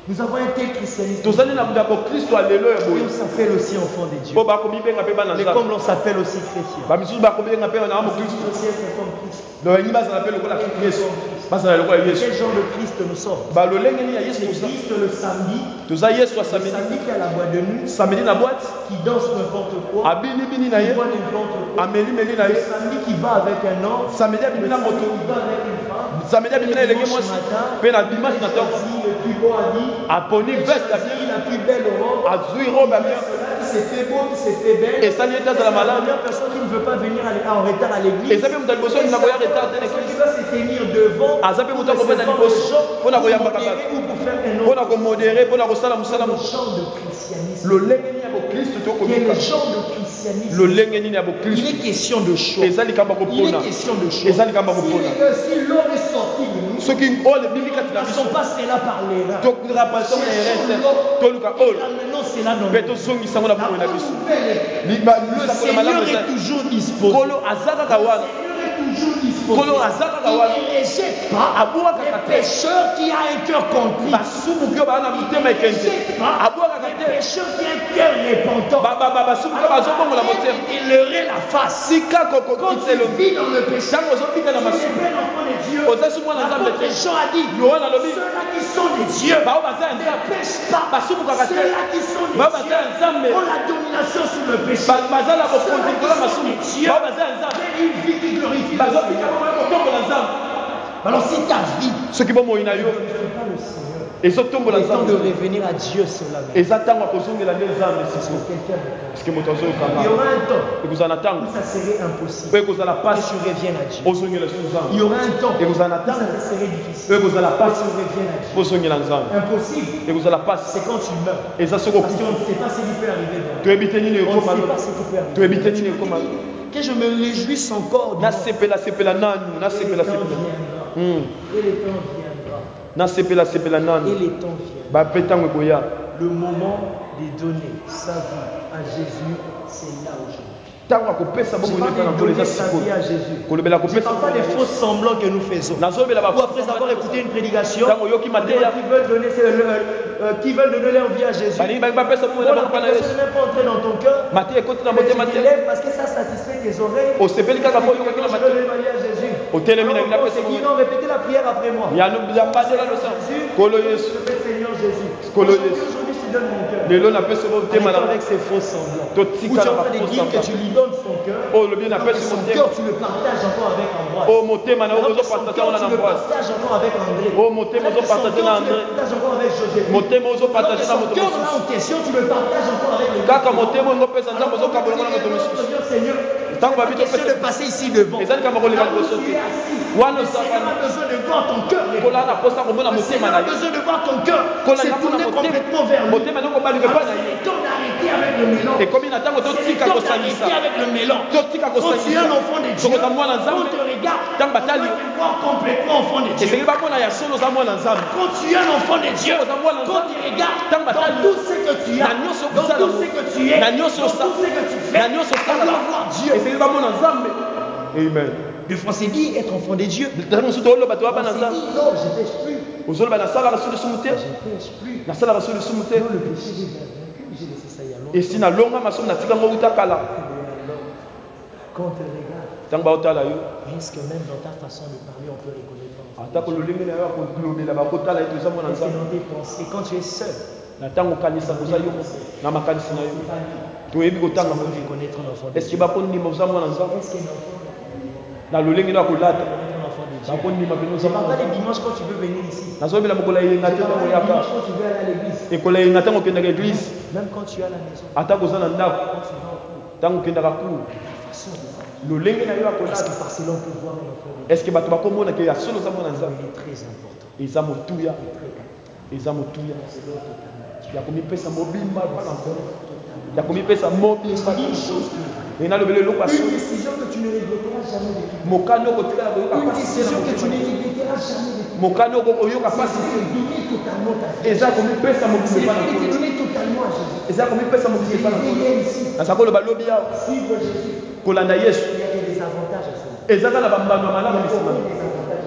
Nous avons un tel christianisme. tozali na bakokristo ya lelo ya Et boye on s'appelle aussi enfant de Dieu. mpo bakomibenga mpe bana Mais nzambe comme l'on s'appelle aussi chrétien. bamisusu bakomibenga mpe na mokristo Aussi être comme Christ. balingi bazala mpe lokola yesu bazala lokola yesu Quel genre de Christ nous sommes? balolenge nini ya yesu C'est toza Christ le samedi. toza yesu ya Le samedi samedi qui est à la boîte de nuit. samedi na boîte Qui danse n'importe quoi. abinibini na Qui ye voit n'importe quoi. amelimeli na Le ye samedi qui va avec un homme. samedi abimi Le na samedi moto qui va avec une femme. samedi abimina elenge mwasi mpe na dimanche na ntongo le plus beau habit, aponi veste ya bien la plus belle robe, azwi robe ya bien qui s'est fait beau, qui s'est fait belle. esali ete azala La malamu première personne qui ne veut pas venir en retard à l'église. eza mpe moto ya liboso olinga koya retard te na Celui qui eglise va se tenir devant aza mpe moto pour akobeta recevoir les liboso gens, mpona pour koyambaka modérer bato ou pour faire un mpona autre. komodere mpona kosala mosala Le genre de christianisme. lolenge nini ya bokristo Quel est tokomika le genre de christianisme? lolenge nini ya Il bokristo est question de choix. eza likambo ya Il kopona est question de choix. eza likambo ya kopona Si l'homme est sorti de nous, soki oyo ebimi kati ne na biso passons pas cela par l'erreur. tokrapation na erreur toluka oyo Amenons cela dans mpe nos vies. tozongisa ngo na La bomoi na bonne biso nouvelle est, le lisakola Seigneur malamu est toujours disposé. kolo aza kaka wana Toujours disposé. Kolo aza kaka wana Il ne rejette pas abwakaka les te pécheurs qui a un cœur contrit. basubuki oyo baa na motema Il ne ekende rejette pas abwakaka les te pécheurs qui a un cœur repentant. basubuki oyo bazobongola motema Il leurrait la face. sika Quand kokokitelo tu vis dans le péché, ntango ozobika na tu n'es masumu pas l'enfant de Dieu. ozasi mwana nzambe te L'apôtre Jean a dit, yohana alobi ceux-là qui sont des dieux bao baza ya ne nzambe pêchent pas. basumukaka te Ceux-là qui sont des bao baza ya dieux nzambe ont la domination sur le péché. baza na bokonzi kola masumu Dieu bao baza ya nzambe mène une vie qui glorifie le bazobika Seigneur. bomoyo kotombola nzambe Alors si ta vie soki bomoi na ne yo glorifie pas le Seigneur, ezotombola il est temps de nzambe revenir à Dieu sur la main. eza ntango akozongela nde nzambe siko Quelqu'un me parle. parceke moto Il y azokanga aura un temps ekozala na ntango où ça serait impossible oyo ekozala que pasi tu reviennes à Dieu. ozongela so Il y nzambe aura un temps où ekozala na ça ntango te serait difficile oyo ekozala que pasi tu reviennes à Dieu. ozongela nzambe Impossible, ekozala pasi c'est quand tu meurs. eza soki Parce qu'on okufa ne sait pas ce qui peut arriver dans la vie. toyebi te nini On ne ekoma sait pas ce qui peut arriver. toyebi te nini ekoma Que je me réjouisse encore du nasepela nanu nasepela temps sepela viendra. Et le temps viendra. nasepela Et nanu le temps viendra. bape ntango ekoya Le moment de donner sa vie à Jésus, c'est là aujourd'hui. ntango akopesa Je bongo parle nyonso na de nkolo donner eza sa sikoyo vie à Jésus. kolobela Je ne kopesa parle pas des faux semblants que nous faisons. nazobela Ou après avoir écouté une prédication, ntango oyoki des gens mateya qui veulent donner leur vie à Jésus. balingi bapesa bongo na Bon, la bango na prédication yesu n'est même pas entrée dans ton cœur. mateya ekoti na Mais tu motema te te lèves parce que ça satisfait tes oreilles. osepeli kaka mpo oyokaki na Je mateya donne ma vie à Jésus. otelemi na ngai Alors, napesa c'est qui bongo non, répétez la prière après moi. yambandela losa kolo yesu Seigneur Jésus. Kolo Yesu. Aujourd'hui, je te donne mon cœur. lelo napesi motema Arrêtons na avec ces faux semblants. Ou tu totika es na en train de dire que tu lui donnes son cœur. oyo olobi Alors que napesi son motema cœur, tu le partages encore avec Ambroise. oyo motema na yo Alors que son ozopartage cœur, wana na tu le ambroise partages encore avec André. oyo motema Alors que son ozopartage cœur, na tu le andre partages encore avec Joséphine. motema Alors que ozopartage na son moto cœur là mosusu en question, tu le partages encore avec les kaka motema oyo ngopesa nzambe ozokabola ngo na moto mosusu Seigneur, ntango babi question de topesa passer ici devant. eza likambo kolinga liboso te wana Le Seigneur a ozafani besoin de voir ton cœur. kola na posa komona Le motema Seigneur na a ye besoin de voir ton cœur. kola C'est na mona tourné complètement vers lui. motema ndenge obaluka epai na ye C'est temps d'arrêter avec le mélange. ekomi na ntango totika C'est temps kosangisa d'arrêter avec le mélange. totika Quand tu es kosangisa un enfant de Dieu, tokoza mwana on nzambe te regarde, ntango batali on te voit complètement enfant de Dieu. esengeli bamona ya solo oza mwana nzambe Quand tu es un enfant de Dieu, quand tu regardes dans tout ce que tu as, dans tout ce que tu es, na dans nyonso tout ce que tu fais, na nyonso on doit voir Dieu. esengeli bamona nzambe amen Le français dit être enfant de Dieu. ntango mosusu oloba toya On bana s'est nzambe dit non, je ne pêche plus. ozoloba nasalaka so lisumu te Je ne pêche plus. nasalaka so lisumu te Non, le péché j'ai vaincu, j'ai laissé ça il y a longtemps. esi nalonga masomo natika ngo uta kala Quand on te regarde, ntango baotala yo risque même dans ta façon de parler, on peut reconnaître ton enfant. atako lolenge na yo akolobela bakotala ete oza mwana Est-ce que nzambe dans tes pensées, quand tu es seul, na ntango okanisa koza yo na makanisi na yo toyebi est-ce kotanga qu'on peut moni reconnaître un enfant de eske Dieu? bakondima oza mwana nzambe Est-ce qu'un enfant na lolenge na ya kolata reconnaître un enfant de Dieu? bakondima pene Je oza ne parle mwana pas des dimanches quand tu veux venir ici. nazobela mokolo eyenga Je te parle ntango pas des oyaka dimanches quand tu veux aller à l'église. ekolo eyenga ntango okendaka eglise Même quand tu es à la maison, ata koza na ndako quand tu vas au cours, ntango okendaka cour la façon de parler. lolenge na yo ya Parce kolata que par cela, on peut voir un enfant de Dieu. eske bato bakomona ke ya solo oza mwana nzambe Il est très important. eza motuya Très important. eza motuya C'est l'autre totalement. ya komipesa mobimba mpona nkolo ya komipesa mobimba Une chose que e nalobela eloko ya une solo décision que tu ne regretteras jamais de tout. mokani okotikala koyoka Une pasi te décision na que tu motema ne regretteras jamais de tout. mokani oyoka pasi te C'est de donner totalement ta vie. eza komipesa mobimba C'est mpona de te nkolo donner totalement à Jésus. eza komipesa mobimba mpona nkolo Veiller ici, naza koloba lobi awa suivre Jésus. kolanda yesu Il y a des avantages à cela. ezaka na bambano ya malamu lisima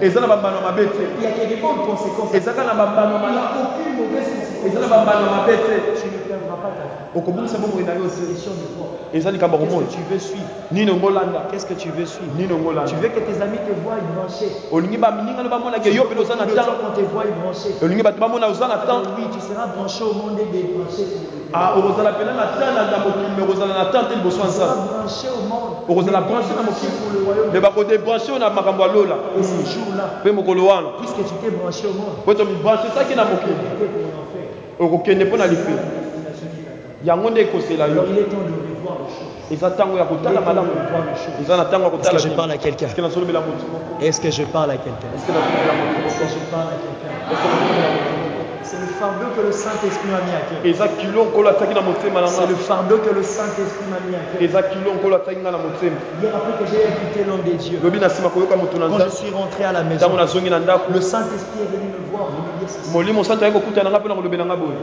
eza na bambano ya mabe te Il y a des bonnes conséquences. ezaka na bambano ya Il n'y a malamu aucune mauvaise conséquence. eza na bambano ya mabe te Tu ne perdras pas ta vie. okobungisa bomoi na yo C'est te question de toi. eza likambo Qu'est-ce komona que tu veux suivre? nini ongolanda Qu'est-ce que tu veux suivre? nini ongolanda Tu veux que tes amis te voient brancher. olingi baminingano bamonake yo pene oza na Le temps ntango qu'on te voit brancher. olingi bato bamona oza na ntango Oui, tu seras branché au monde et débranché sur le okozala pene na ntan na mokili me okozala na ntan te liboso ya Tu seras nzambe branché au monde. okozala branché na mokili pour le royaume. me bakodébranché na makambo ya lola Et ce jour-là, mpe mokolo wana puisque tu t'es branché au monde, po tomibranchesaki na mokili tu pour l'enfer. okokende mpo na lipe Destination qui t'attend. yango nde ekosela yo Alors il est temps de revoir les choses. eza ntango ya Il est kotala temps de malamu revoir les choses. eza na ntango ya Est-ce kotala que je parle à quelqu'un? eske nazolobela motu Est-ce que je parle à quelqu'un? eske nazolobela motu Est-ce que je parle à quelqu'un? eske nazolobela motu C'est le fardeau que le Saint-Esprit m'a mis à cœur. eza kilo nkolo ataki na motema na C'est le nga fardeau que le Saint-Esprit m'a mis à cœur. eza kilo nkolo ataki nga na motema Hier après que j'ai écouté l'homme des dieux, lobi na nsima koyoka motu na quand je nzambe suis rentré à la maison, ntango nazongi na ndako le Saint-Esprit est venu me voir, me dire ceci. molimo santo aye kokutana nga mpe na kolobela nga boye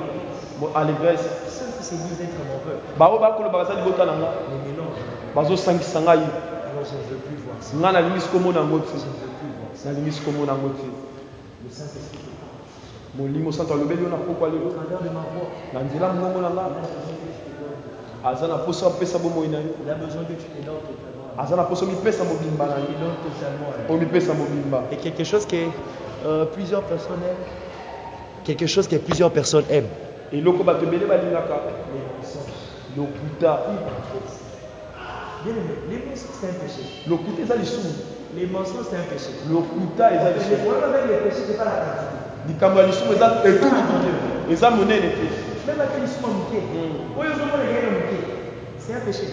alegrese Ceux qui se disent être mon peuple, bao bakoloba baza libota na nga les mélanges. bazosangisa ngai Alors je ne veux plus voir ça. nga nalingi sikomona yango te Je ne veux plus voir ça. nalingi sikomona yango te Le Saint-Esprit te parle. molimo santo alobeli yo na pokwa Au lelo travers de ma voix, na nzela mongongo na nga aza na poso apesa bomoi na yo il a besoin que tu te donnes totalement. aza na poso omipesa mobimba na Il yo donne totalement. omipesa mobimba Et quelque chose que plusieurs personnes aiment. Quelque chose que plusieurs personnes aiment. eloko bato ebele balingaka Les mensonges. lokuta Bien aimé, les mensonges c'est un péché. lokuta eza lisumu Les mensonges c'est un péché. lokuta eza Le lisumu problème avec les péchés, c'est pas la quantité. likambo ya lisumu eza etuli eza monene te Même avec les soins moqués. Oui, ils ont les gars moqués. C'est un péché.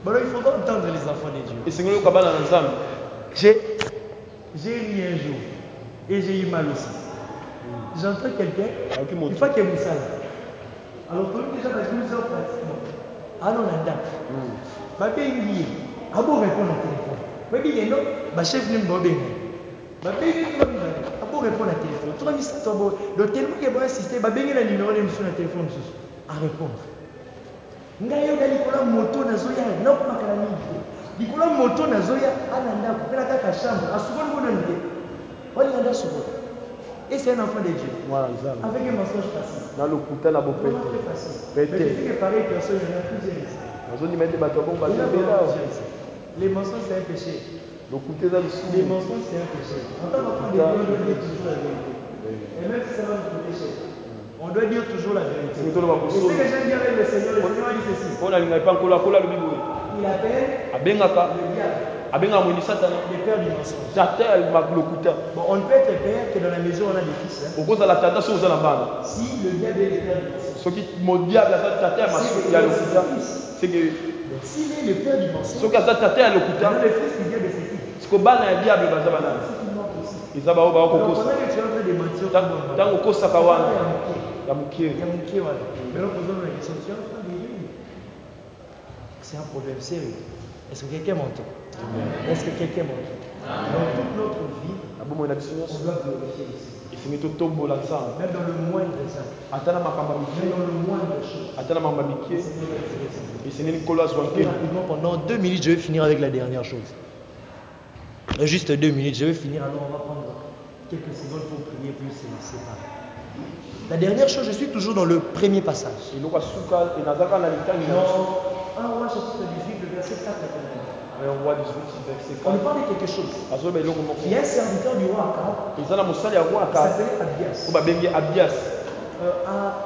Bon, alors il faudra entendre les enfants de Dieu. esengeli oyoka bana na nzambe J'ai ri un jour et j'ai eu mal aussi. J'entends quelqu'un, il faut qu'il me salve. Alors, comme déjà, parce que nous sommes pratiquement. Alors, on a date. Ma béni, à beau répondre au téléphone. Ma béni, non, ma chef n'est pas béni. Ma béni, à beau répondre au téléphone. Tu m'as mis ça, toi, donc tellement qu'il va insister, ma béni, le numéro de monsieur le téléphone, à répondre. Ngayo da likola moto na zoya na kuma kana nini likola moto na zoya ananda kupela kaka chambre asukoni bona nde wali anda sukoni et c'est un enfant de Dieu mwana nzambe avec un mensonge facile na lokuta na Vraiment bopete très facile Pété. mais tu sais que pareil personne il y en a plusieurs ici nazondima ete bato ya bongo il y en a bazobela plusieurs ici les mensonges c'est un péché lokuta eza les lisumu mensonges c'est un péché en tant qu'enfant de Dieu on doit dire toujours la vérité et même si ça va nous coûter cher on doit dire toujours la vérité et Soki toloba ce kosomi que j'aime bien avec le Seigneur a dit ceci mpo nalinga epa nkolo alobi boye il appelle abengaka le diable abengaka mweni satana les pères du mensonge. tata ya lokuta Bon, on ne peut être père que dans la maison on a des fils. Hein. okozala tata soki oza na bana Si le diable est le père du mensonge. soki modiable aza tata ya ya lokuta seke Donc s'il est le père du mensonge, soki aza tata ya il lokuta a le fils qui vient de ses fils. siko bana ya diable baza banani C'est qu'il manque aussi. eza bao Donc bakokosa pendant que tu es en train de mentir, ntango okosaka wana ya mokie il y a mon pied, voilà. Mais là, posons la question, tu es en train de dire. C'est un problème sérieux. Est-ce que quelqu'un m'entend? Est-ce que quelqu'un m'entend? Dans toute notre vie, abomoi na biso on nyonso doit glorifier ici. esengi totombola nzambe Même dans le moindre des actes. ata na makambo ya Même mikie dans le moindre des choses. ata na makambo ya Le mikie Seigneur va tirer sa vie. esengeli nkolo azwa Très nkelo rapidement, pendant 2 minutes, je vais finir avec la dernière chose. Juste 2 minutes, je vais finir. Alors on va prendre quelques secondes pour prier puis se séparer. La dernière chose, je suis toujours dans le premier passage. eloko asuka enazaka na litangi na Dans 1 roi chapitre 18, le verset 4 à 9. roi 18 verset On nous 4 parle de quelque chose. azoloba eloko moko Il y a un serviteur du roi Akab eza na mosali ya roi qui aka s'appelait Abias. oyo babengi abias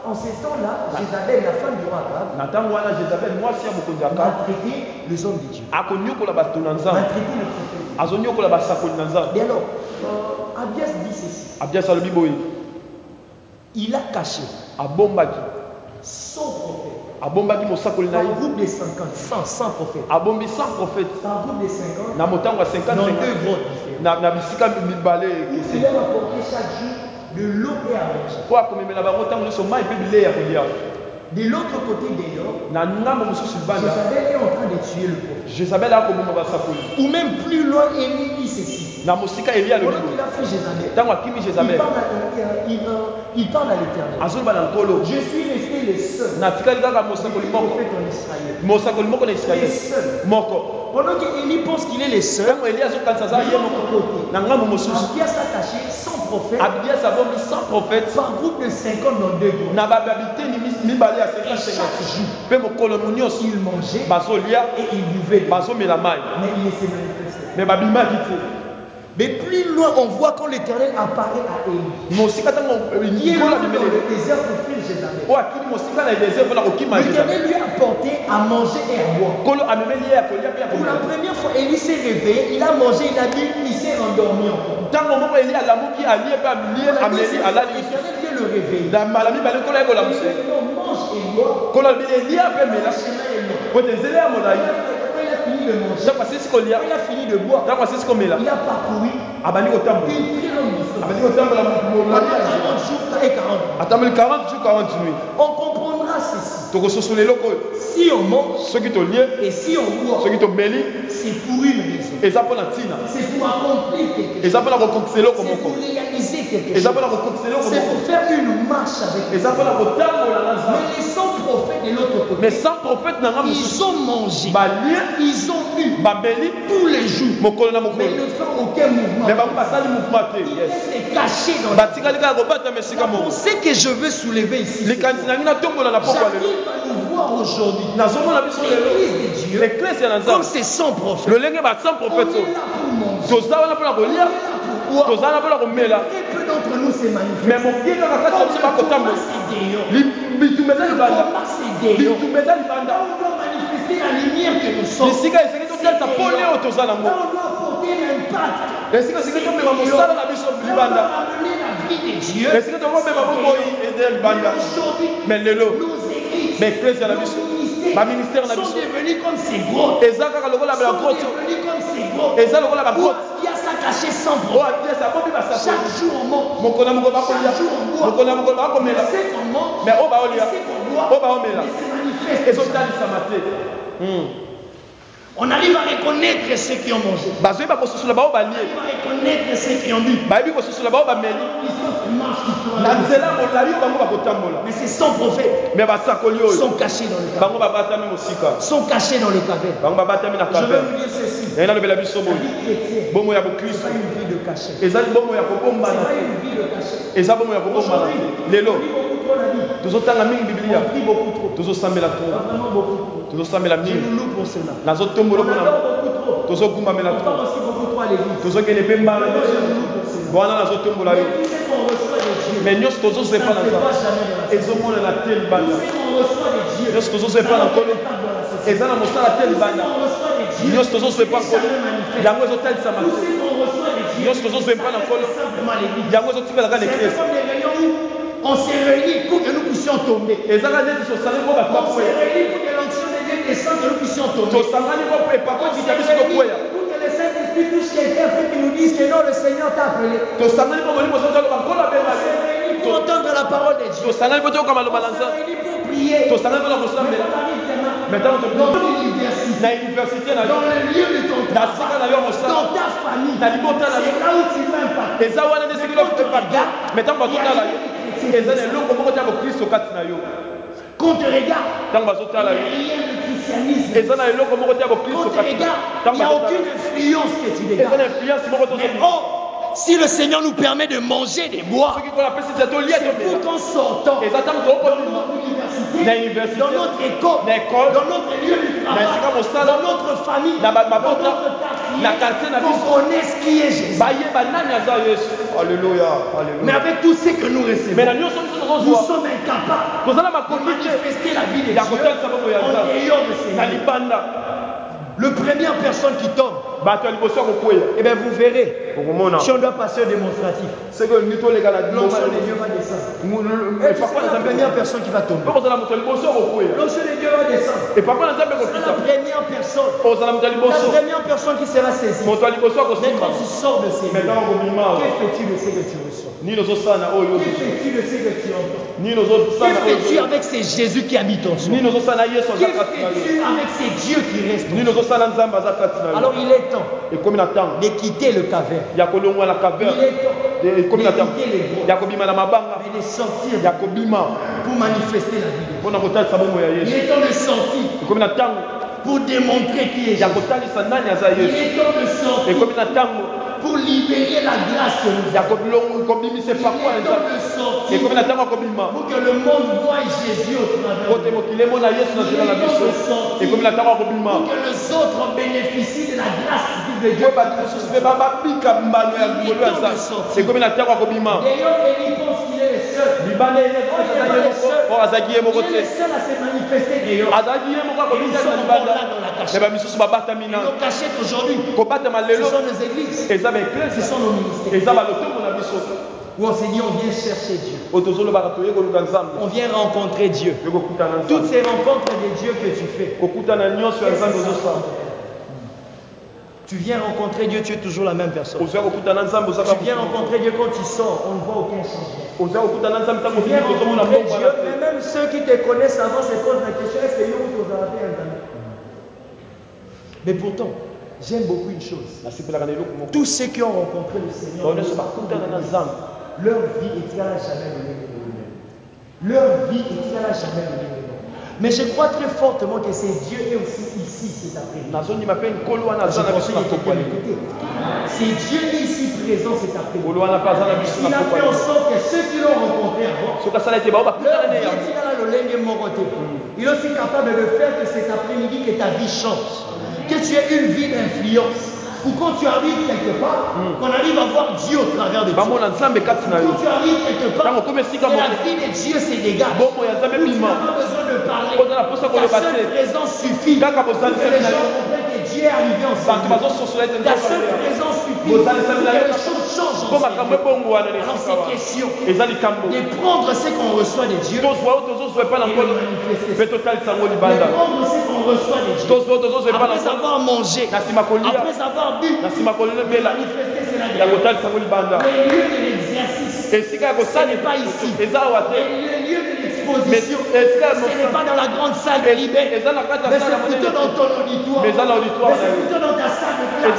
En ces temps-là, Jézabel, la femme du roi Akab, na ntango wana jezabel mwasi ya mokonzi aka maltraité les hommes de Dieu. akonyokola bato na nzambe Maltraité le prophète. azonyokola basakoli na nzambe Et alors, Abias dit ceci. abias alobi boye Il a caché abombaki son prophète abombaki mosakoli na par ye groupe de 50, 100 prophètes. abombi 100 prophète Par groupe de 50, na motango ya dans 50 deux grottes différentes. na bisika mibale Il ekeseni leur apportait chaque jour de l'eau et à manger. mpo akomemela bango ntango nyonso mai mpe bilei ya kolia De l'autre côté d'ailleurs, na ngambo mosusu libanda Jézabel est en train de tuer le prophète. jezabel akoboma basakoli Ou même plus loin, Élie dit ceci. na mosika eli alobi Pendant qu'il boye a fait Jézabel, ntango akimi jezabel il parle à l'Éternel. azoloba na nkolo Je suis resté le seul natikali kaka mosakoli moko prophète en Israël. mosakoli moko na Le israele seul. moko Pendant qu'Élie pense qu'il est le seul, ntango eli azokanisa aza ye moko na ngambo mosusu Abias a caché 100 prophètes abias abombi 100 prophète par groupe de 50 dans deux groupes. na babiteni mibale ya 50 mpe mokolo nyonso Il mangeait bazolia et il buvait. bazomela mai Mais il ne se manifestait. me babimaki te Mais plus loin, on voit quand l'Éternel apparaît à Élie. Il est dans le désert pour fuir Jézabel. L'Éternel lui a apporté à manger et à boire. Pour la première fois, Élie s'est réveillé, il a mangé, il a dit, il s'est endormi encore. L'Éternel vient le réveiller. Il dit, non, mange et bois. Il a fini de manger. Il a fini de boire. Il a parcouru une très longue distance. 40 jours et 40 nuits. On comprendra ceci. Si on mange et si on boit, c'est pour une raison. C'est pour accomplir quelque chose. C'est pour réaliser quelque chose. C'est pour faire une marche avec les autres. Mais les 100 prophètes de l'autre côté, ils ont mangé, ils ont bu tous les jours, mais ils ne font aucun mouvement. Ils étaient cachés dans la pensée que je veux soulever ici. J'arrive à nous voir aujourd'hui. L'église de Dieu, comme ces 100 prophètes, on est là pour manger. Très peu d'entre nous se manifestent. Mais mon Dieu, on doit manifester la lumière que nous sommes. On doit apporter l'impact. On doit amener la vie de Dieu. Aujourd'hui, nos églises sont devenus comme ces grottes. Il y a ça caché sans problème. Chaque jour on mange. Chaque jour on boit. C'est qu'on mange. C'est qu'on boit. Mais c'est manifeste. On arrive à reconnaître ceux qui ont mangé. On arrive à reconnaître ceux qui ont bu. Mais ces 100 prophètes sont cachés dans les cavernes. Sont cachés dans les cavernes. Je veux vous dire ceci. La vie chrétienne, ce n'est pas une vie de cachet. Ce n'est pas une vie de cachet. Aujourd'hui, on lit beaucoup trop la Bible. On prie beaucoup trop. Vraiment beaucoup trop. Je nous loue pour cela. On adore beaucoup trop. On part aussi beaucoup trop à l'église. Je nous loue pour cela. Mais nous, ce qu'on reçoit de Dieu, ça ne fait pas jamais dans la société. Nous, ce qu'on reçoit de Dieu, ça ne fait pas dans la société. Nous, ce qu'on reçoit de Dieu, ça ne manifeste. Nous, ce qu'on reçoit de Dieu, ça ne fait simplement à l'église. C'est comme des réunions où on s'est réunis pour que nous puissions tomber. On s'est réunis pour que l'onction de Dieu descende, que nous puissions tomber. On s'est réunis pour que le Saint-Esprit touche quelqu'un afin qu'il nous dise que non, le Seigneur t'a appelé. On s'est réunis pour entendre la parole de Dieu. On s'est réunis pour prier. On arrive dans l'université, dans le lieu de ton travail, dans ta famille. C'est là où tu veux impacter. Mais quand tu regardes, quand tu regardes, il y a le christianisme. Quand tu regardes, il n'y a aucune influence que tu dégages. Mais si le Seigneur nous permet de manger, de boire, c'est pour qu'en sortant, dans notre université, dans notre école, dans notre lieu de travail, dans notre famille, dans notre quartier, qu'on connaisse qui est Jésus. Alléluia. Mais avec tout ce que nous recevons, nous sommes incapables de manifester la vie de Dieu en dehors de ces lieux. Le première personne qui tombe, eh bien vous verrez, si on doit passer au démonstratif, l'onction de Dieu va descendre. Et c'est la première personne qui va tomber. L'onction de Dieu va descendre. C'est la première personne. La première personne qui sera saisie. Mais quand tu sors de ces lieux, que fais-tu de ce que tu reçois? Que fais-tu de ce que tu entends? Que fais-tu avec ces Jésus qui habite en soi? Que fais-tu avec ces dieux qui restent en soi? Alors il est temps de quitter le caverne. Il est temps de quitter les grottes et de sortir pour manifester la vie. Il est temps de sortir pour démontrer qui est Jésus. Il est temps de sortir pour libérer la grâce que nous avons. Il est temps de sortir pour que le monde voie Jésus au travers. Il est temps de sortir pour que les autres bénéficient de la grâce divine. de Dieu. C'est comme la terre à Kobima. D'ailleurs, Élie pense qu'il est le seul. Il est le seul à se manifester d'ailleurs. Ils sont encore là dans la cachette. Et nos cachettes aujourd'hui, ce sont nos églises, ce sont nos ministères. Où on s'est dit, on vient chercher Dieu. On vient rencontrer Dieu. Toutes ces rencontres de Dieu que tu fais, tu viens rencontrer Dieu, tu es toujours la même personne. Tu viens rencontrer Dieu quand tu sors, on ne voit aucun changement. Tu viens rencontrer Dieu, et même ceux qui te connaissent avant se posent la question, est-ce que nous vous avez un ami? Mais pourtant, j'aime beaucoup une chose. Tous ceux qui ont rencontré le Seigneur, leur vie est à jamais le même. Leur vie est à jamais le même. Mais je crois très fortement que c'est Dieu est aussi ici cet après-midi. C'est Dieu ici présent cet après-midi. Il a fait en sorte que ceux qui l'ont rencontré avant, il est aussi capable de faire que cet après-midi que ta vie change, que tu aies une vie d'influence. Ou quand tu arrives quelque part, qu'on arrive à voir Dieu au travers de toi. Quand tu arrives quelque part, que la vie de Dieu se dégage. Où tu n'as pas besoin de parler. Ta seule présence suffit. Que les gens comprennent que Dieu est arrivé ensemble. Ta seule présence suffit pour que les choses changent ensemble. Alors c'est question de prendre ce qu'on reçoit de Dieu et de manifester. De prendre ce qu'on reçoit de Dieu. Après avoir mangé, après avoir bu, manifester cela. Les lieux de l'exercice, ce n'est pas ici. Les lieux de l'exposition, ce n'est pas dans la grande salle de Libé, mais c'est plutôt dans ton auditoire, mais c'est plutôt dans ta salle de classe,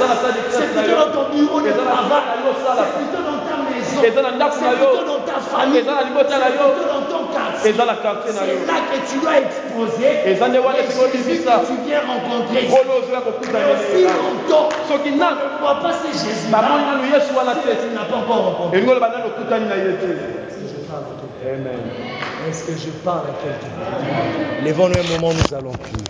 c'est plutôt dans ton bureau de travail, c'est plutôt dans ta maison, c'est plutôt dans ta famille, c'est plutôt dans ton quartier. C'est là que tu dois exposer les Jésus que tu viens rencontrer. Mais aussi longtemps, on ne voit pas ces Jésus-là, tu n'as pas encore rencontré. Est-ce que je parle à quelqu'un? Est-ce que je parle à quelqu'un? Lèvons-nous un moment, nous allons prier.